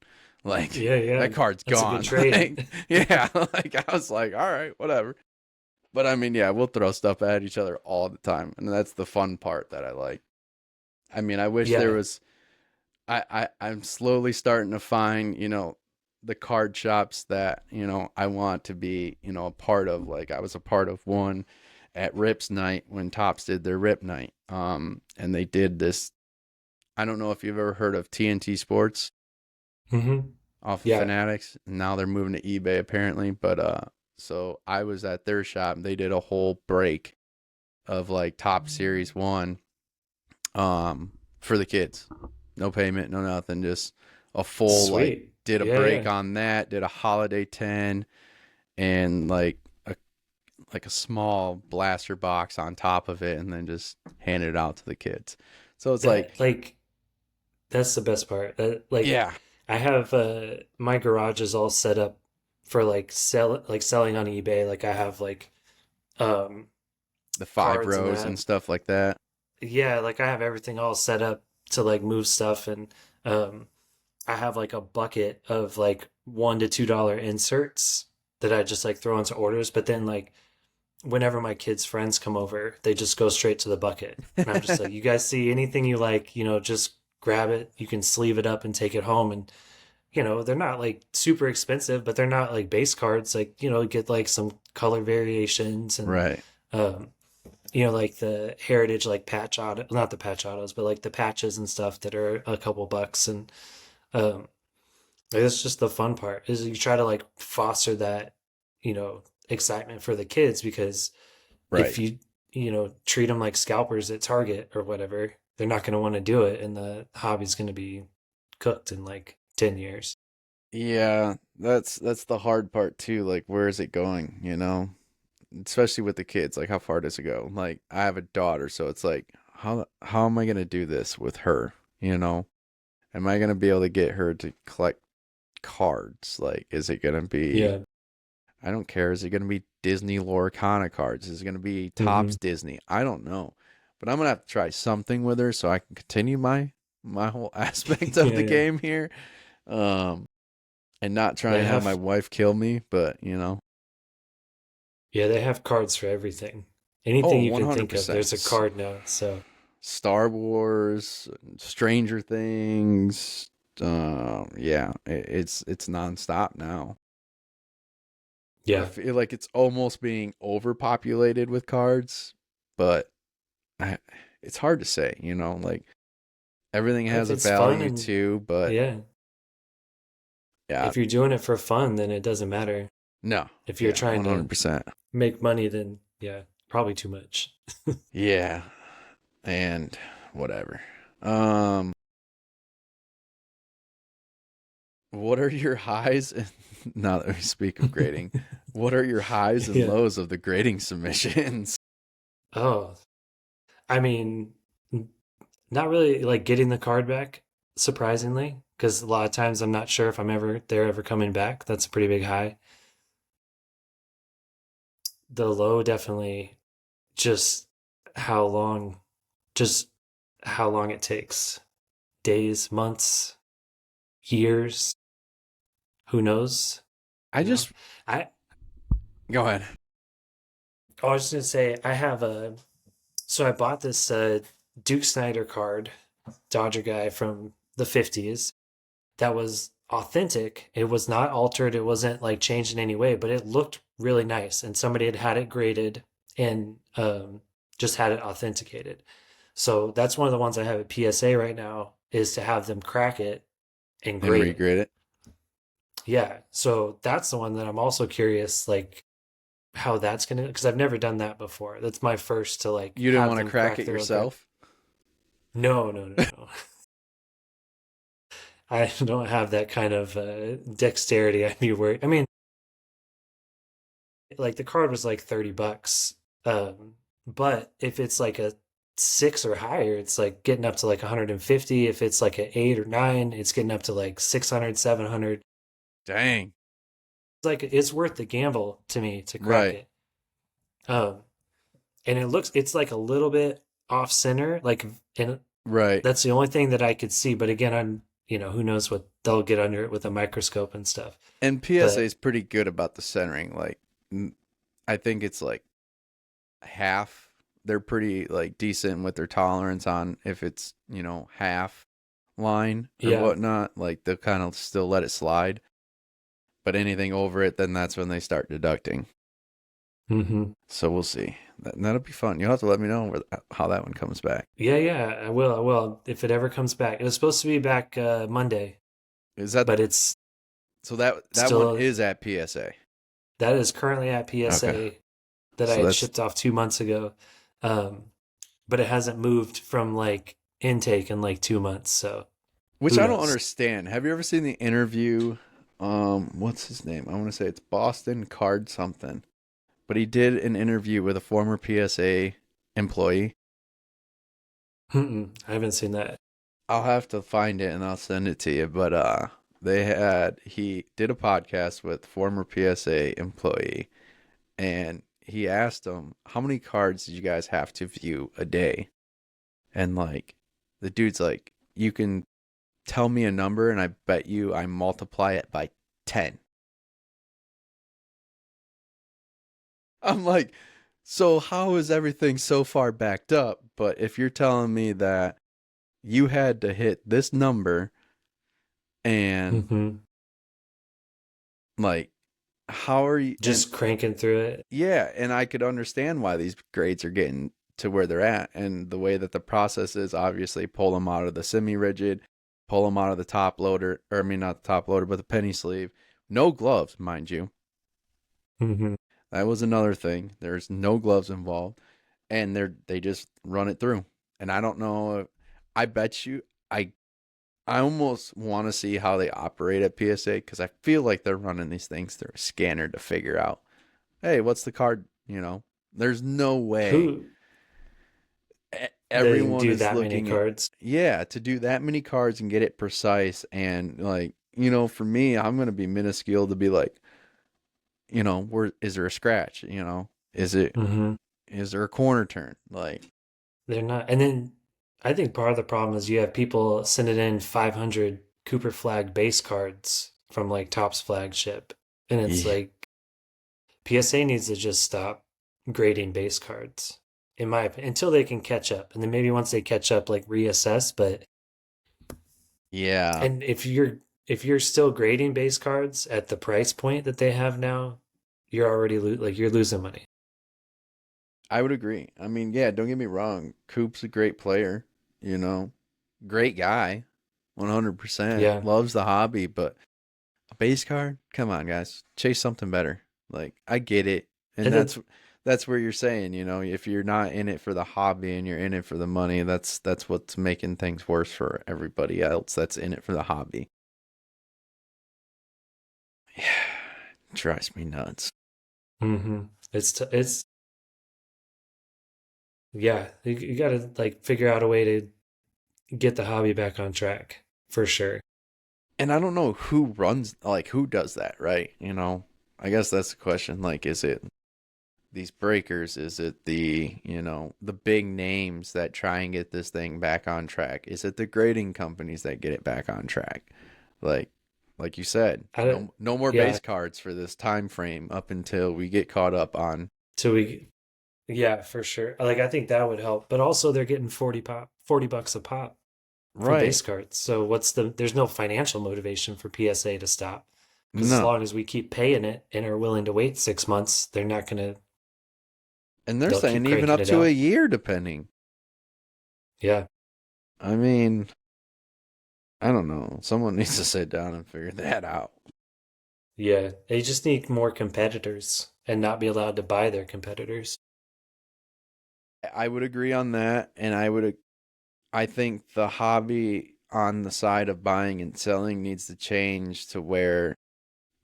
Like, Yeah, yeah. that card's That's a good gone. trade. Like, yeah. Like, I was like, all right, whatever. But I mean, yeah, we'll throw stuff at each other all the time, and that's the fun part that I like. I mean, I wish there Yeah. was. I'm slowly starting to find, the card shops that, I want to be, a part of. Like, I was a part of one at Rip's night when Tops did their Rip night. And they did this. I don't know if you've ever heard of TNT Sports Mm-hmm. off of Yeah. Fanatics. Now they're moving to eBay apparently, but so I was at their shop. They did a whole break of like Top Series 1 for the kids. No payment, no nothing, just a full like Sweet. did a Yeah, break yeah. on that, did a holiday 10 and like a small blaster box on top of it, and then just handed it out to the kids. So it's like, That like that's the best part. Like yeah, I have my garage is all set up for selling on eBay. Like I have um the five cards and rows and that. stuff like that. Yeah, like I have everything all set up to like move stuff and um I have like a bucket of like $1 to $2 inserts that I just like throw into orders, but then like whenever my kids' friends come over, they just go straight to the bucket. And I'm just like, you guys see anything you like, just grab it. You can sleeve it up and take it home. And, they're not like super expensive, but they're not like base cards. Like, get like some color variations and, Right. um, like the heritage, like patch auto, not the patch autos, but like the patches and stuff that are a couple bucks. And, um, like, that's just the fun part is you try to like foster that, excitement for the kids because if Right. you treat them like scalpers at Target or whatever, they're not going to want to do it, and the hobby's going to be cooked in like 10 years. Yeah, that's the hard part too. Like, where is it going, especially with the kids? Like, how far does it go? Like, I have a daughter, so it's like, how am I gonna do this with her, am I gonna be able to get her to collect cards? Like, is it gonna be, Yeah. I don't care, is it gonna be Disney Lorcana cards? Is it gonna be Hmm. Topps Disney? I don't know, but I'm gonna have to try something with her so I can continue my whole aspect of Yeah, the yeah. game here, um and not try They and have my have wife kill me, but yeah, they have cards for everything. oh, Anything you can think of, 100%. there's a card now. So Star Wars, Stranger Things. Yeah, it's nonstop now. I Yeah. feel like it's almost being overpopulated with cards, but I, it's hard to say, like everything has If a it's fun value and too, but yeah, yeah, if you're doing it for fun, then it doesn't matter. no, If you're yeah, trying to 100%. make money, then yeah, probably too much. Yeah, and whatever. Um, what are your highs? Now that we speak of grading, what are your highs and Yeah. lows of the grading submissions? Oh, I mean, not really like getting the card back, surprisingly, because a lot of times I'm not sure if they're ever coming back. That's a pretty big high. The low definitely just how long just how long it takes. Days, months, years, who knows, I you know? just I go ahead. I was just gonna say I have a so I bought this Duke Snyder card, Dodger guy from the 50s that was authentic. It was not altered. It wasn't like changed in any way, but it looked really nice. And somebody had had it graded and just had it authenticated. So that's one of the ones I have at PSA right now is to have them crack it and And grade it. regrade it. Yeah. So that's the one that I'm also curious, like how that's gonna, because I've never done that before. That's my first to like You didn't have want to them crack crack it their own card. yourself? No, no, no, no. I don't have that kind of dexterity. I'd be worried. I mean, like the card was like $30. But if it's like a six or higher, it's like getting up to like 150. If it's like an eight or nine, it's getting up to like 600, 700. Dang. It's like it's worth the gamble to me to crack Right. it. Um, and it's like a little bit off center, like, and Right. that's the only thing that I could see. But again, who knows what they'll get under it with a microscope and stuff. And PSA But is pretty good about the centering. Like, I think it's like half. They're pretty like decent with their tolerance on if it's half line or yeah, whatnot. Like they'll kind of still let it slide. But anything over it, then that's when they start deducting. hmm So we'll see. That'll be fun. You'll have to let me know how that one comes back. yeah, yeah. I will. I will if it ever comes back. It was supposed to be back Monday, Is that but it's so? That one still is at PSA. that is currently at Okay. PSA that I So had that's shipped off 2 months ago. Um, but it hasn't moved from like intake in like 2 months. So which who I don't knows? understand. Have you ever seen the interview? What's his name? I want to say it's Boston Card something. But he did an interview with a former PSA employee. I haven't seen that. I'll have to find it and I'll send it to you. But he did a podcast with former PSA employee and he asked him, how many cards did you guys have to view a day? And like the dude's like, you can tell me a number and I bet you I multiply it by 10. I'm like, so how is everything so far backed up? But if you're telling me that you had to hit this number and hmm like, how are you? And Just cranking through it. yeah, and I could understand why these grades are getting to where they're at and the way that the process is obviously pull them out of the semi-rigid, pull them out of the top loader, or I mean, not the top loader, but the penny sleeve. No gloves, mind you. hmm That was another thing. There's no gloves involved, and they just run it through. And I don't know. I bet you I almost want to see how they operate at PSA because I feel like they're running these things through a scanner to figure out, hey, what's the card? There's no way Who they everyone do is that many looking at, cards? yeah, to do that many cards and get it precise. And like, for me, I'm going to be minuscule to be like, where is there a scratch? Is it, hmm is there a corner turn? Like, They're not. And then I think part of the problem is you have people sending in 500 Cooper flag base cards from like Topps flagship. And it's yeah, like PSA needs to just stop grading base cards, in my opinion, until they can catch up. And then maybe once they catch up, like reassess. But yeah, and if you're still grading base cards at the price point that they have now, you're already you're losing money. I would agree. I mean, yeah, don't get me wrong. Coop's a great player, you know, great guy, 100%. Yeah. Loves the hobby, but a base card? Come on, guys. Chase something better. Like, I get it. And And then that's where you're saying, if you're not in it for the hobby and you're in it for the money, that's what's making things worse for everybody else that's in it for the hobby. Yeah, drives me nuts. it's yeah, you got to like figure out a way to get the hobby back on track for sure. And I don't know who does that, right? I guess that's the question. Like, is it these breakers? Is it the big names that try and get this thing back on track? Is it the grading companies that get it back on track? Like, like you said, I don't, no more yeah, base cards for this time frame up until we get caught up on. so we yeah, for sure. Like I think that would help. But also they're getting 40 bucks a pop for Right. base cards. So there's no financial motivation for PSA to stop. Because as No. long as we keep paying it and are willing to wait 6 months, And they're they'll keep saying even cranking up it to a out. year, depending. Yeah. I mean, I don't know. Someone needs to sit down and figure that out. Yeah. They just need more competitors and not be allowed to buy their competitors. I would agree on that, and I think the hobby on the side of buying and selling needs to change to where,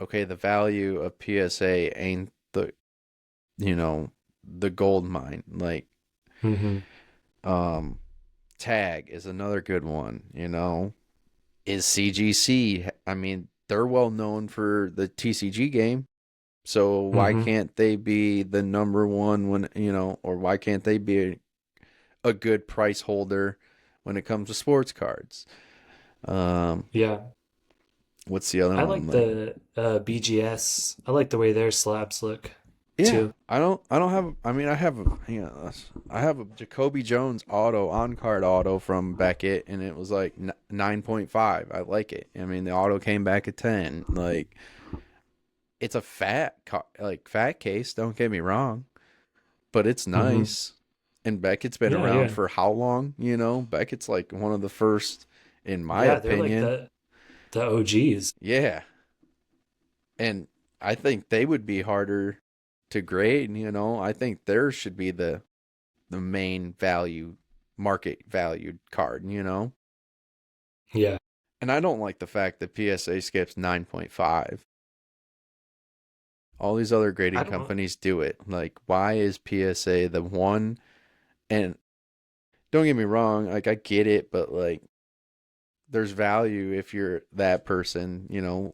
okay, the value of PSA ain't you know, the gold mine. Like, Hmm. um, tag is another good one. Is CGC, I mean, they're well known for the TCG game. So why Hmm. can't they be the number one or why can't they be a good price holder when it comes to sports cards? Um, Yeah. what's the other I one? like Like, the BGS. I like the way their slabs look yeah, too. I don't have, I mean, I have a Jacoby Jones auto on card auto from Beckett, and it was like 9.5. I like it. I mean, the auto came back at 10. Like, it's a fat case, don't get me wrong, but it's Hmm. nice. And Beckett's been Yeah, around yeah. for how long? Beckett's like one of the first, in my Yeah, they're like opinion. the OGs. Yeah. And I think they would be harder to grade. I think theirs should be the main market valued card. Yeah. And I don't like the fact that PSA skips 9.5. All these other I grading don't companies do it. Like, why is PSA the one? And don't get me wrong, like, I get it, but like, there's value if you're that person,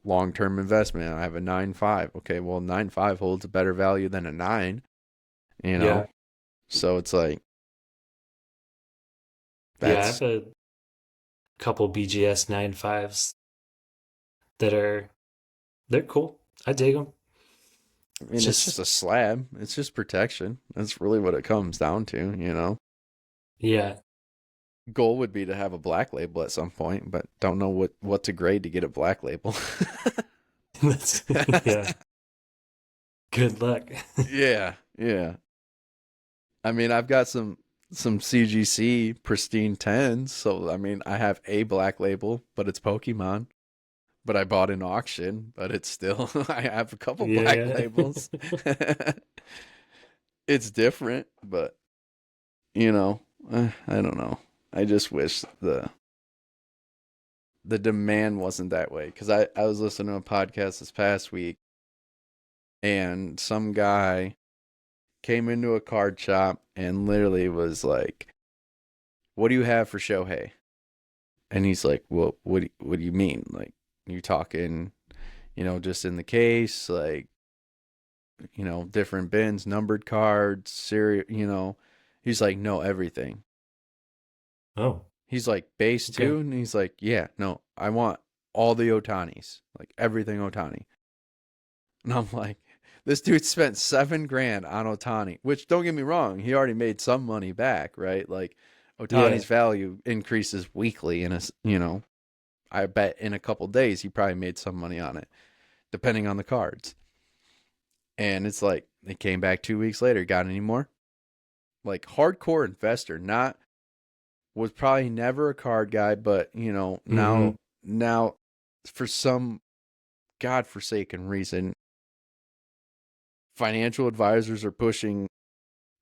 long term investment. I have a 9.5. Okay, well, 9.5 holds a better value than a 9, you know? Yeah. So it's like, Yeah, I have that's, a couple BGS 9.5s that they're cool. I dig them. I It's mean, it's just just a slab. It's just protection. That's really what it comes down to. yeah. Goal would be to have a black label at some point, but don't know what to grade to get a black label. That's yeah. Good luck. Yeah, yeah. I mean, I've got some CGC pristine 10s, so I mean, I have a black label, but it's Pokemon. But I bought an auction, but it's still I have a couple black Yeah. labels. It's different, but you know, I don't know. I just wish the demand wasn't that way because I was listening to a podcast this past week, and some guy came into a card shop and literally was like, "What do you have for Shohei?" And he's like, "Well, what do you mean? Like, you talking, just in the case, like, different bins, numbered cards, serial. He's like, no, everything. Oh, He's like, base okay. two? And he's like, yeah, no, I want all the Otanis, like everything Otani. And I'm like, this dude spent 7 grand on Otani, which don't get me wrong, he already made some money back, right? Like, Otani's Yeah. value increases weekly, and I bet in a couple days he probably made some money on it, depending on the cards. And it's like they came back 2 weeks later. Got any more? Like hardcore investor, not was probably never a card guy, but Mm-hmm. now for some godforsaken reason, financial advisors are pushing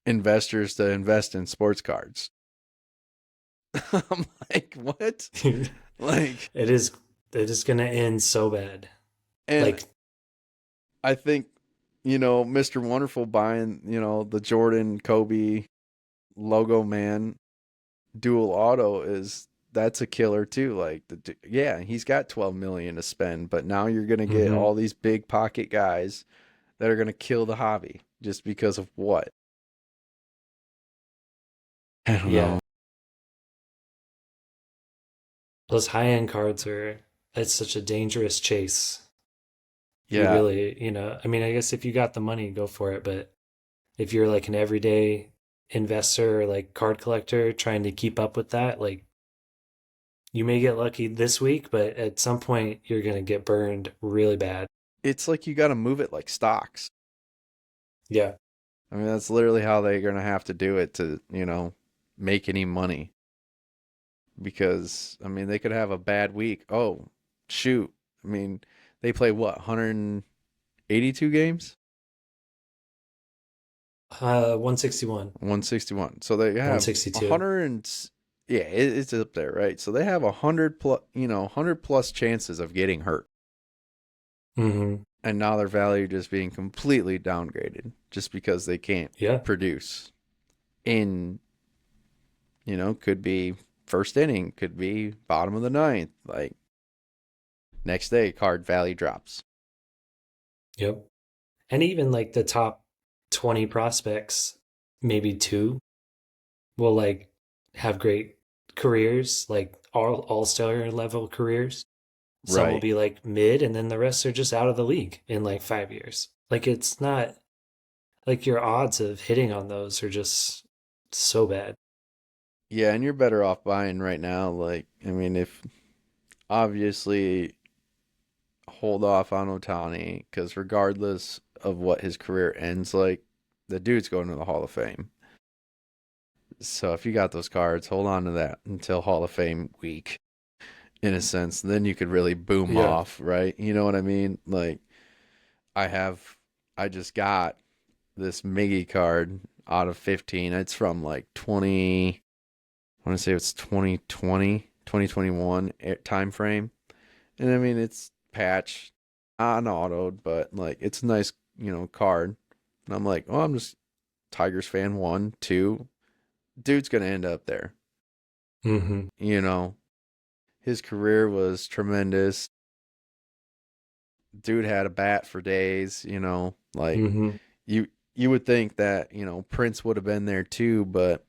investors to invest in sports cards. I'm like, what? Like, It is it is gonna end so bad. and Like, I think, Mr. Wonderful buying, the Jordan Kobe logo man dual auto that's a killer too. Like, yeah, he's got 12 million to spend, but now you're going to get mm-hmm. all these big pocket guys that are going to kill the hobby just because of what? I don't Yeah. know. Those high end cards are it's such a dangerous chase. You Yeah, really, I mean, I guess if you got the money, go for it. But if you're like an everyday investor or like card collector trying to keep up with that, like you may get lucky this week, but at some point you're gonna get burned really bad. it's like you got to move it like stocks. Yeah. I mean, that's literally how they're going to have to do it to, make any money. Because I mean they could have a bad week. Oh, shoot. I mean, they play what, 182 games? 161, 161. So they have 162. 100 yeah, it's up there, right? So they have 100 plus, 100 plus chances of getting hurt. Mm-hmm. And now their value just being completely downgraded just because they can't Yeah. produce in, could be first inning, could be bottom of the ninth. Like next day, card value drops. Yep. And even like the top 20 prospects, maybe two will like have great careers, like all-star level careers. Some will Right. be like mid, and then the rest are just out of the league in like 5 years. Like it's not like your odds of hitting on those are just so bad. Yeah, and you're better off buying right now. Like, I mean, if obviously hold off on Otani, because regardless of what his career ends like, the dude's going to the Hall of Fame. So if you got those cards, hold on to that until Hall of Fame week, in a sense. Then you could really boom Yeah. off, right? You know what I mean? Like, I have, I just got this Miggy card out of 15. It's from like 20, I want to say it's 2020, 2021 time frame. And I mean, it's patched, unautoed, but like it's a nice, card. And I'm like, oh, I'm just Tigers fan one, two. Dude's gonna end up there. Mm-hmm. You know, his career was tremendous. Dude had a bat for days. Like Mm-hmm. you you would think that Prince would have been there too, but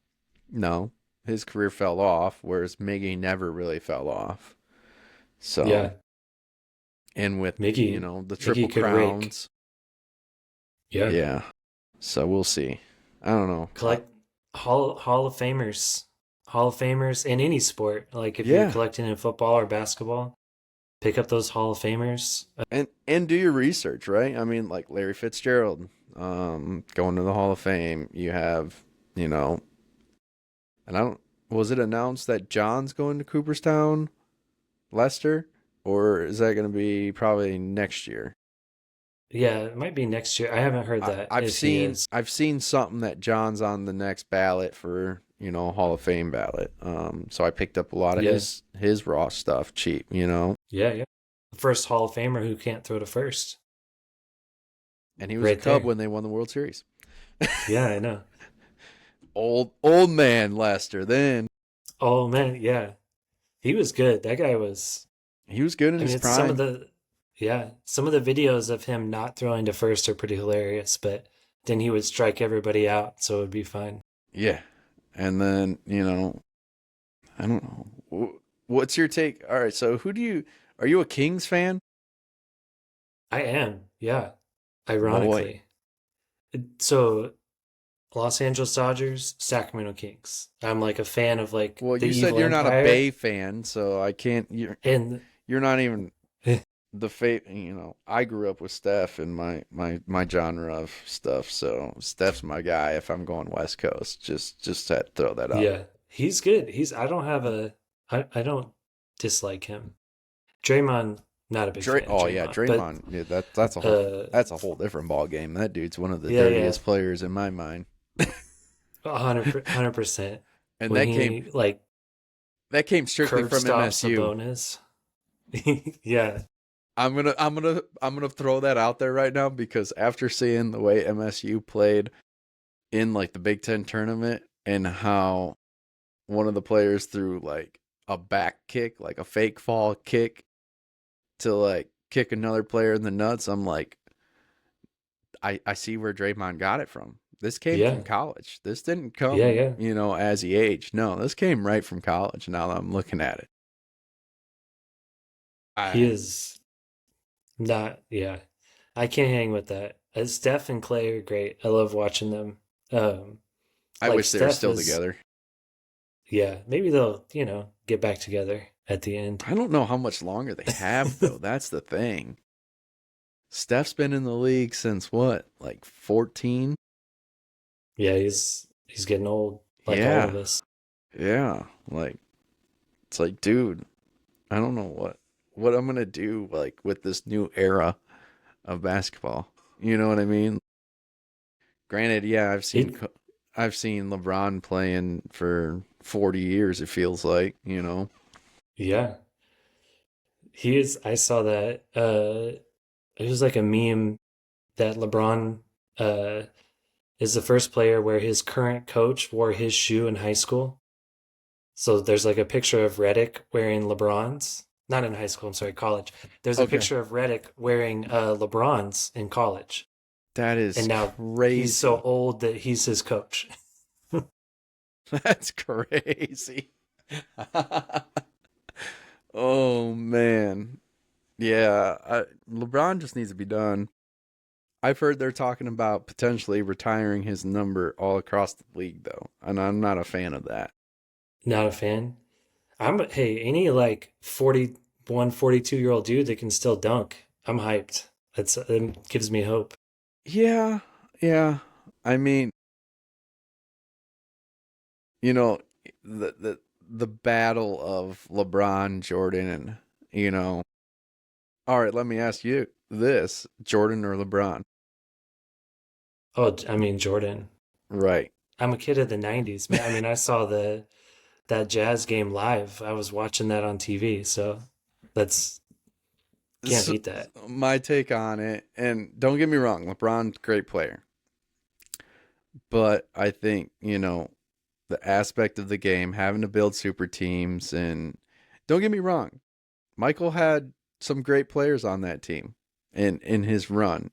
no, his career fell off. Whereas Miggy never really fell off. So, Yeah. and with Mickey the Mickey triple could rake. crowns, Yeah. yeah. So we'll see. I don't know. Collect Hall of Famers. Hall of Famers in any sport. Like if you're Yeah, collecting in football or basketball, pick up those Hall of Famers. and do your research, right? I mean, like Larry Fitzgerald, going to the Hall of Fame. You have, you know, and I don't. Was it announced that John's going to Cooperstown, Lester, or is that going to be probably next year? Yeah, it might be next year. I haven't heard I, that I've if he seen is. I've seen something that John's on the next ballot for Hall of Fame ballot. So I picked up a lot of Yeah. his raw stuff cheap. Yeah, yeah. The first Hall of Famer who can't throw to first. And he was a Right Cub there. when they won the World Series. Yeah, I know. Old man Lester. Then Oh man, yeah. He was good. That guy was he was good in I mean his it's some of prime. the yeah, some of the videos of him not throwing to first are pretty hilarious, but then he would strike everybody out, so it would be fine. Yeah, and then I don't know. What's your take? All right, so who do you are you a Kings fan? I am, yeah. Boy, Ironically. So Los Angeles Dodgers, Sacramento Kings. I'm like a fan of like well, the you said evil you're not a empire Bay fan, so I can't. You're and you're not even. the fate, I grew up with Steph in my genre of stuff, so Steph's my guy if I'm going West Coast. Just had to throw that out. Yeah, he's good. I don't dislike him. Draymond, not a big fan of Oh yeah, Draymond, but Draymond. Yeah, that's a whole different ball game. That dude's one of the yeah, yeah, dirtiest players in my mind. 100%. And When that came he like that came strictly curb from stops a MSU. bonus. Yeah, I'm gonna throw that out there right now because after seeing the way MSU played in like the Big Ten tournament and how one of the players threw like a back kick, like a fake fall kick to like kick another player in the nuts, I'm like, I see where Draymond got it from. This came from yeah, college. This didn't yeah, come, yeah. as he aged. No, this came right from college. Now that I'm looking at it, He I is not. Yeah, I can't hang with that. Steph and Clay are great. I love watching them. Um, I like wish they were Steph still is. together. Yeah, maybe they'll get back together at the end. I don't know how much longer they have though. That's the thing. Steph's been in the league since what, like 14? Yeah, he's getting old, like all Yeah, of us. yeah. Like it's like, dude, I don't know what I'm gonna do like with this new era of basketball. You know what I mean? Granted, yeah, It I've seen LeBron playing for 40 years. It feels like, yeah, he is. I saw that. It was like a meme that LeBron uh is the first player where his current coach wore his shoe in high school. So there's like a picture of Reddick wearing LeBron's. Not in high school, I'm sorry, college. There's a Okay, picture of Reddick wearing LeBron's in college. that And is now he's so crazy. old that he's his coach. That's crazy. Oh man. Yeah, LeBron just needs to be done. I've heard they're talking about potentially retiring his number all across the league though, and I'm not a fan of that. Not a fan. Hey, any like 41, 42-year-old dude that can still dunk, I'm hyped. It gives me hope. Yeah, yeah. I mean, you know, the battle of LeBron, Jordan, and you know. All right, let me ask you this: Jordan or LeBron? Oh, I mean, Jordan. Right. I'm a kid of the 90s, man. I mean, I saw the that Jazz game live. I was watching that on TV, so that's can't So, beat that. my take on it, and don't get me wrong, LeBron's a great player, but I think the aspect of the game, having to build super teams, and don't get me wrong, Michael had some great players on that team in his run,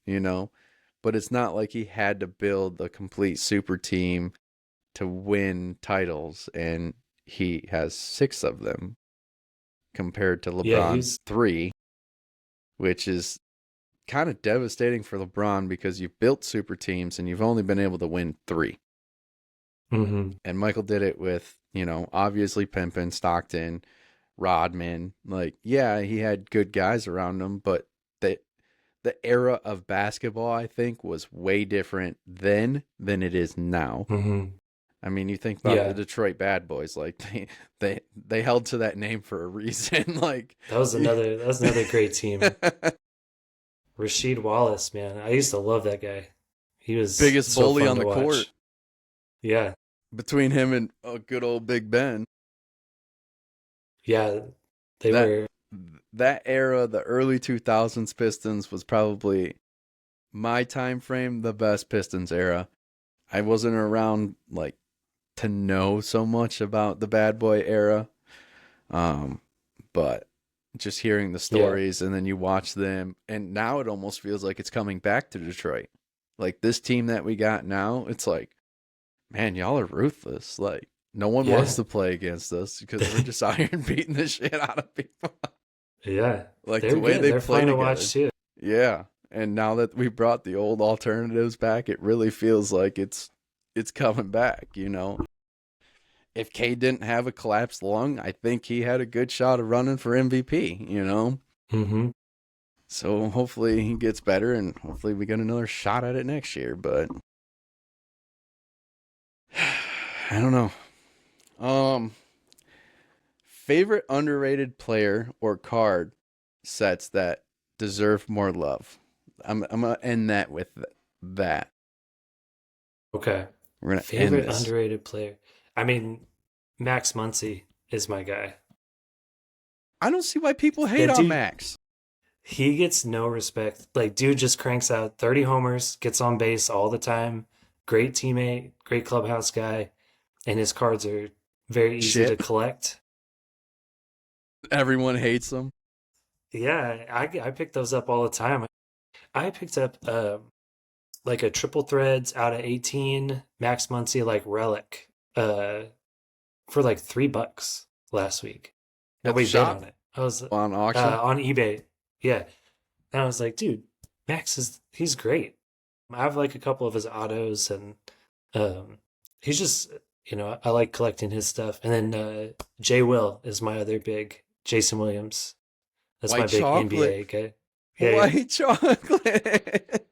but it's not like he had to build a complete super team to win titles, and he has six of them compared to Yeah, LeBron's three, which is kind of devastating for LeBron because you've built super teams and you've only been able to win three. hmm And Michael did it with, obviously Pimpin, Stockton, Rodman. Like, yeah, he had good guys around him, but the era of basketball, I think, was way different then than it is now. hmm I mean, you think about the Yeah, Detroit Bad Boys, like they held to that name for a reason. Like, that was another great team. Rasheed Wallace, man. I used to love that guy. He was biggest so bully fun on to the court watch. Yeah. between him and good old Big Ben. Yeah, they That were that era, the early 2000s Pistons was probably my time frame, the best Pistons era. I wasn't around like to know so much about the bad boy era. Um, but just hearing the yeah. stories and then you watch them and now it almost feels like it's coming back to Detroit. Like this team that we got now, it's like, man, y'all are ruthless. Like no one wants Yeah. to play against us because we're just out here beating the shit out of people. Yeah. Like the They're way good. they They're play fun to together. watch too. Yeah. And now that we brought the old alternatives back, it really feels like it's coming back. If K didn't have a collapsed lung, I think he had a good shot of running for MVP. hmm So hopefully he gets better, and hopefully we get another shot at it next year. But I don't know. Um, Favorite underrated player or card sets that deserve more love. I'm gonna end that with that. Okay. We're gonna end Favorite this. underrated player. I mean, Max Muncy is my guy. I don't see why people hate That on dude, Max. he gets no respect. Like, dude just cranks out 30 homers, gets on base all the time. Great teammate, great clubhouse guy, and his cards are very easy to Shit, collect. everyone hates him. Yeah, I pick those up all the time. I picked up like a triple threads out of 18 Max Muncy like relic uh for like $3 last week. At the Nobody bid shop on it. I was on auction. on eBay. Yeah. And I was like, dude, he's great. I have like a couple of his autos and um he's just I like collecting his stuff. And then Jay Will is my other big Jason Williams. That's my White big chocolate. NBA guy. Yeah, yeah. White chocolate.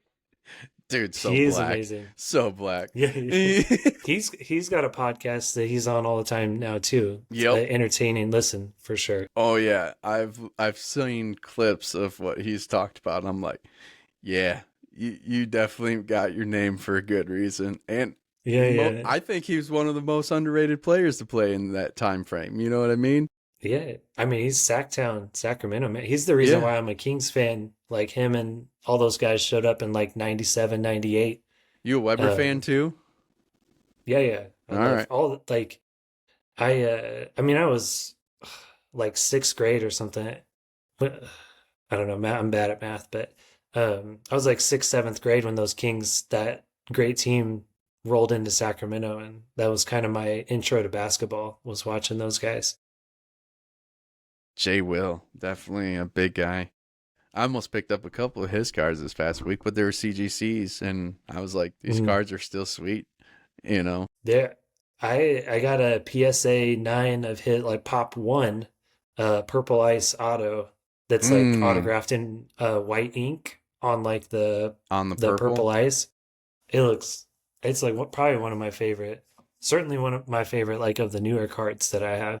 Dude, so He is black. amazing. So black. Yeah, he's got a podcast that he's on all the time now too. It's Yep. entertaining listen for sure. Oh yeah. I've seen clips of what he's talked about. And I'm like, yeah, you definitely got your name for a good reason. And Yeah, yeah, I think he was one of the most underrated players to play in that time frame. You know what I mean? yeah. I mean, he's Sacktown, Sacramento man. He's the reason Yeah. why I'm a Kings fan. Like him and all those guys showed up in like 97, 98. You a Weber fan Um, too? yeah, yeah. I All love right. all like I mean I was like sixth grade or something. But I don't know, I'm bad at math, but I was like sixth, seventh grade when those Kings, that great team, rolled into Sacramento, and that was kind of my intro to basketball, was watching those guys. Jay Will, definitely a big guy. I almost picked up a couple of his cards this past week, but they were CGCs, and I was like, these Mm. cards are still sweet, you know. There, I got a PSA 9 of hit like Pop One, Purple Ice auto that's like Mm, autographed in white ink on like on the the purple. Purple Ice. It looks, it's like probably one of my favorite, certainly one of my favorite, like of the newer cards that I have.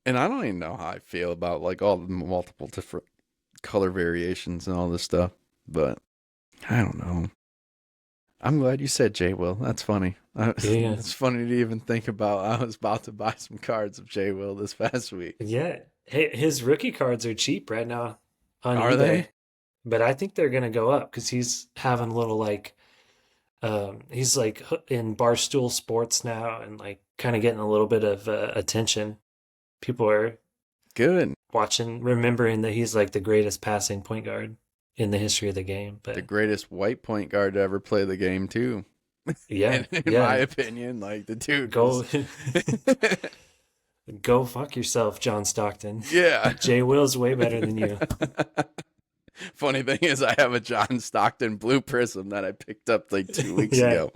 And I don't even know how I feel about like all the multiple different color variations and all this stuff, but I don't know. I'm glad you said Jay Will. That's funny. Yeah, It's funny to even think about. I was about to buy some cards of Jay Will this past week. yeah. His rookie cards are cheap right now on Are eBay, they? but I think they're gonna go up because he's having a little like, he's like in Barstool Sports now and like kind of getting a little bit of attention. People are Good. watching, remembering that he's like the greatest passing point guard in the history of the game. The But greatest white point guard to ever play the game, too. yeah, In my yeah, opinion, like the dude go was. go fuck yourself, John Stockton. Yeah. Jay Will's way better than you. Funny thing is, I have a John Stockton blue prism that I picked up like 2 weeks Yeah, ago.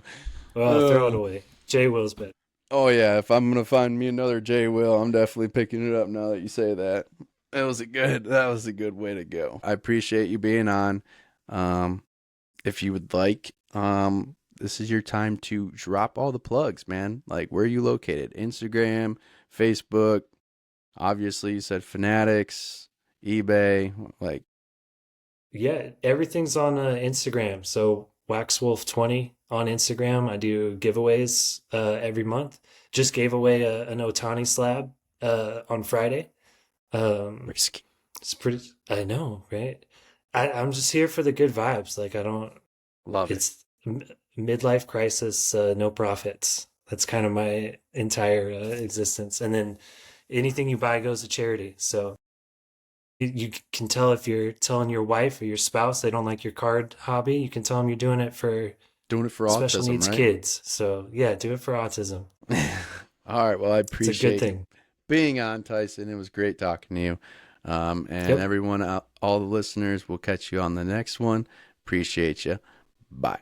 well, throw it Uh, away. Jay Will's better. oh yeah, if I'm gonna find me another J Will, I'm definitely picking it up now that you say that. That was a good way to go. I appreciate you being on. Um, if you would like, this is your time to drop all the plugs, man. Like, where are you located? Instagram, Facebook. Obviously, you said Fanatics, eBay. Like, Yeah, everything's on Instagram. So WaxWolf20 on Instagram. I do giveaways every month. Just gave away an Otani slab on Friday. Um, risky. it's pretty. I know, right? I'm just here for the good vibes. Like I don't. Love it. It's midlife crisis, no profits. That's kind of my entire existence. And then anything you buy goes to charity. So you can tell if you're telling your wife or your spouse they don't like your card hobby. You can tell them you're doing it for Doing it for special autism, needs right? kids. So yeah, do it for autism. All right. Well, I It's a good appreciate you thing. being on, Tyson. It was great talking to you. And Yep. everyone, all the listeners, will catch you on the next one. Appreciate you. Bye.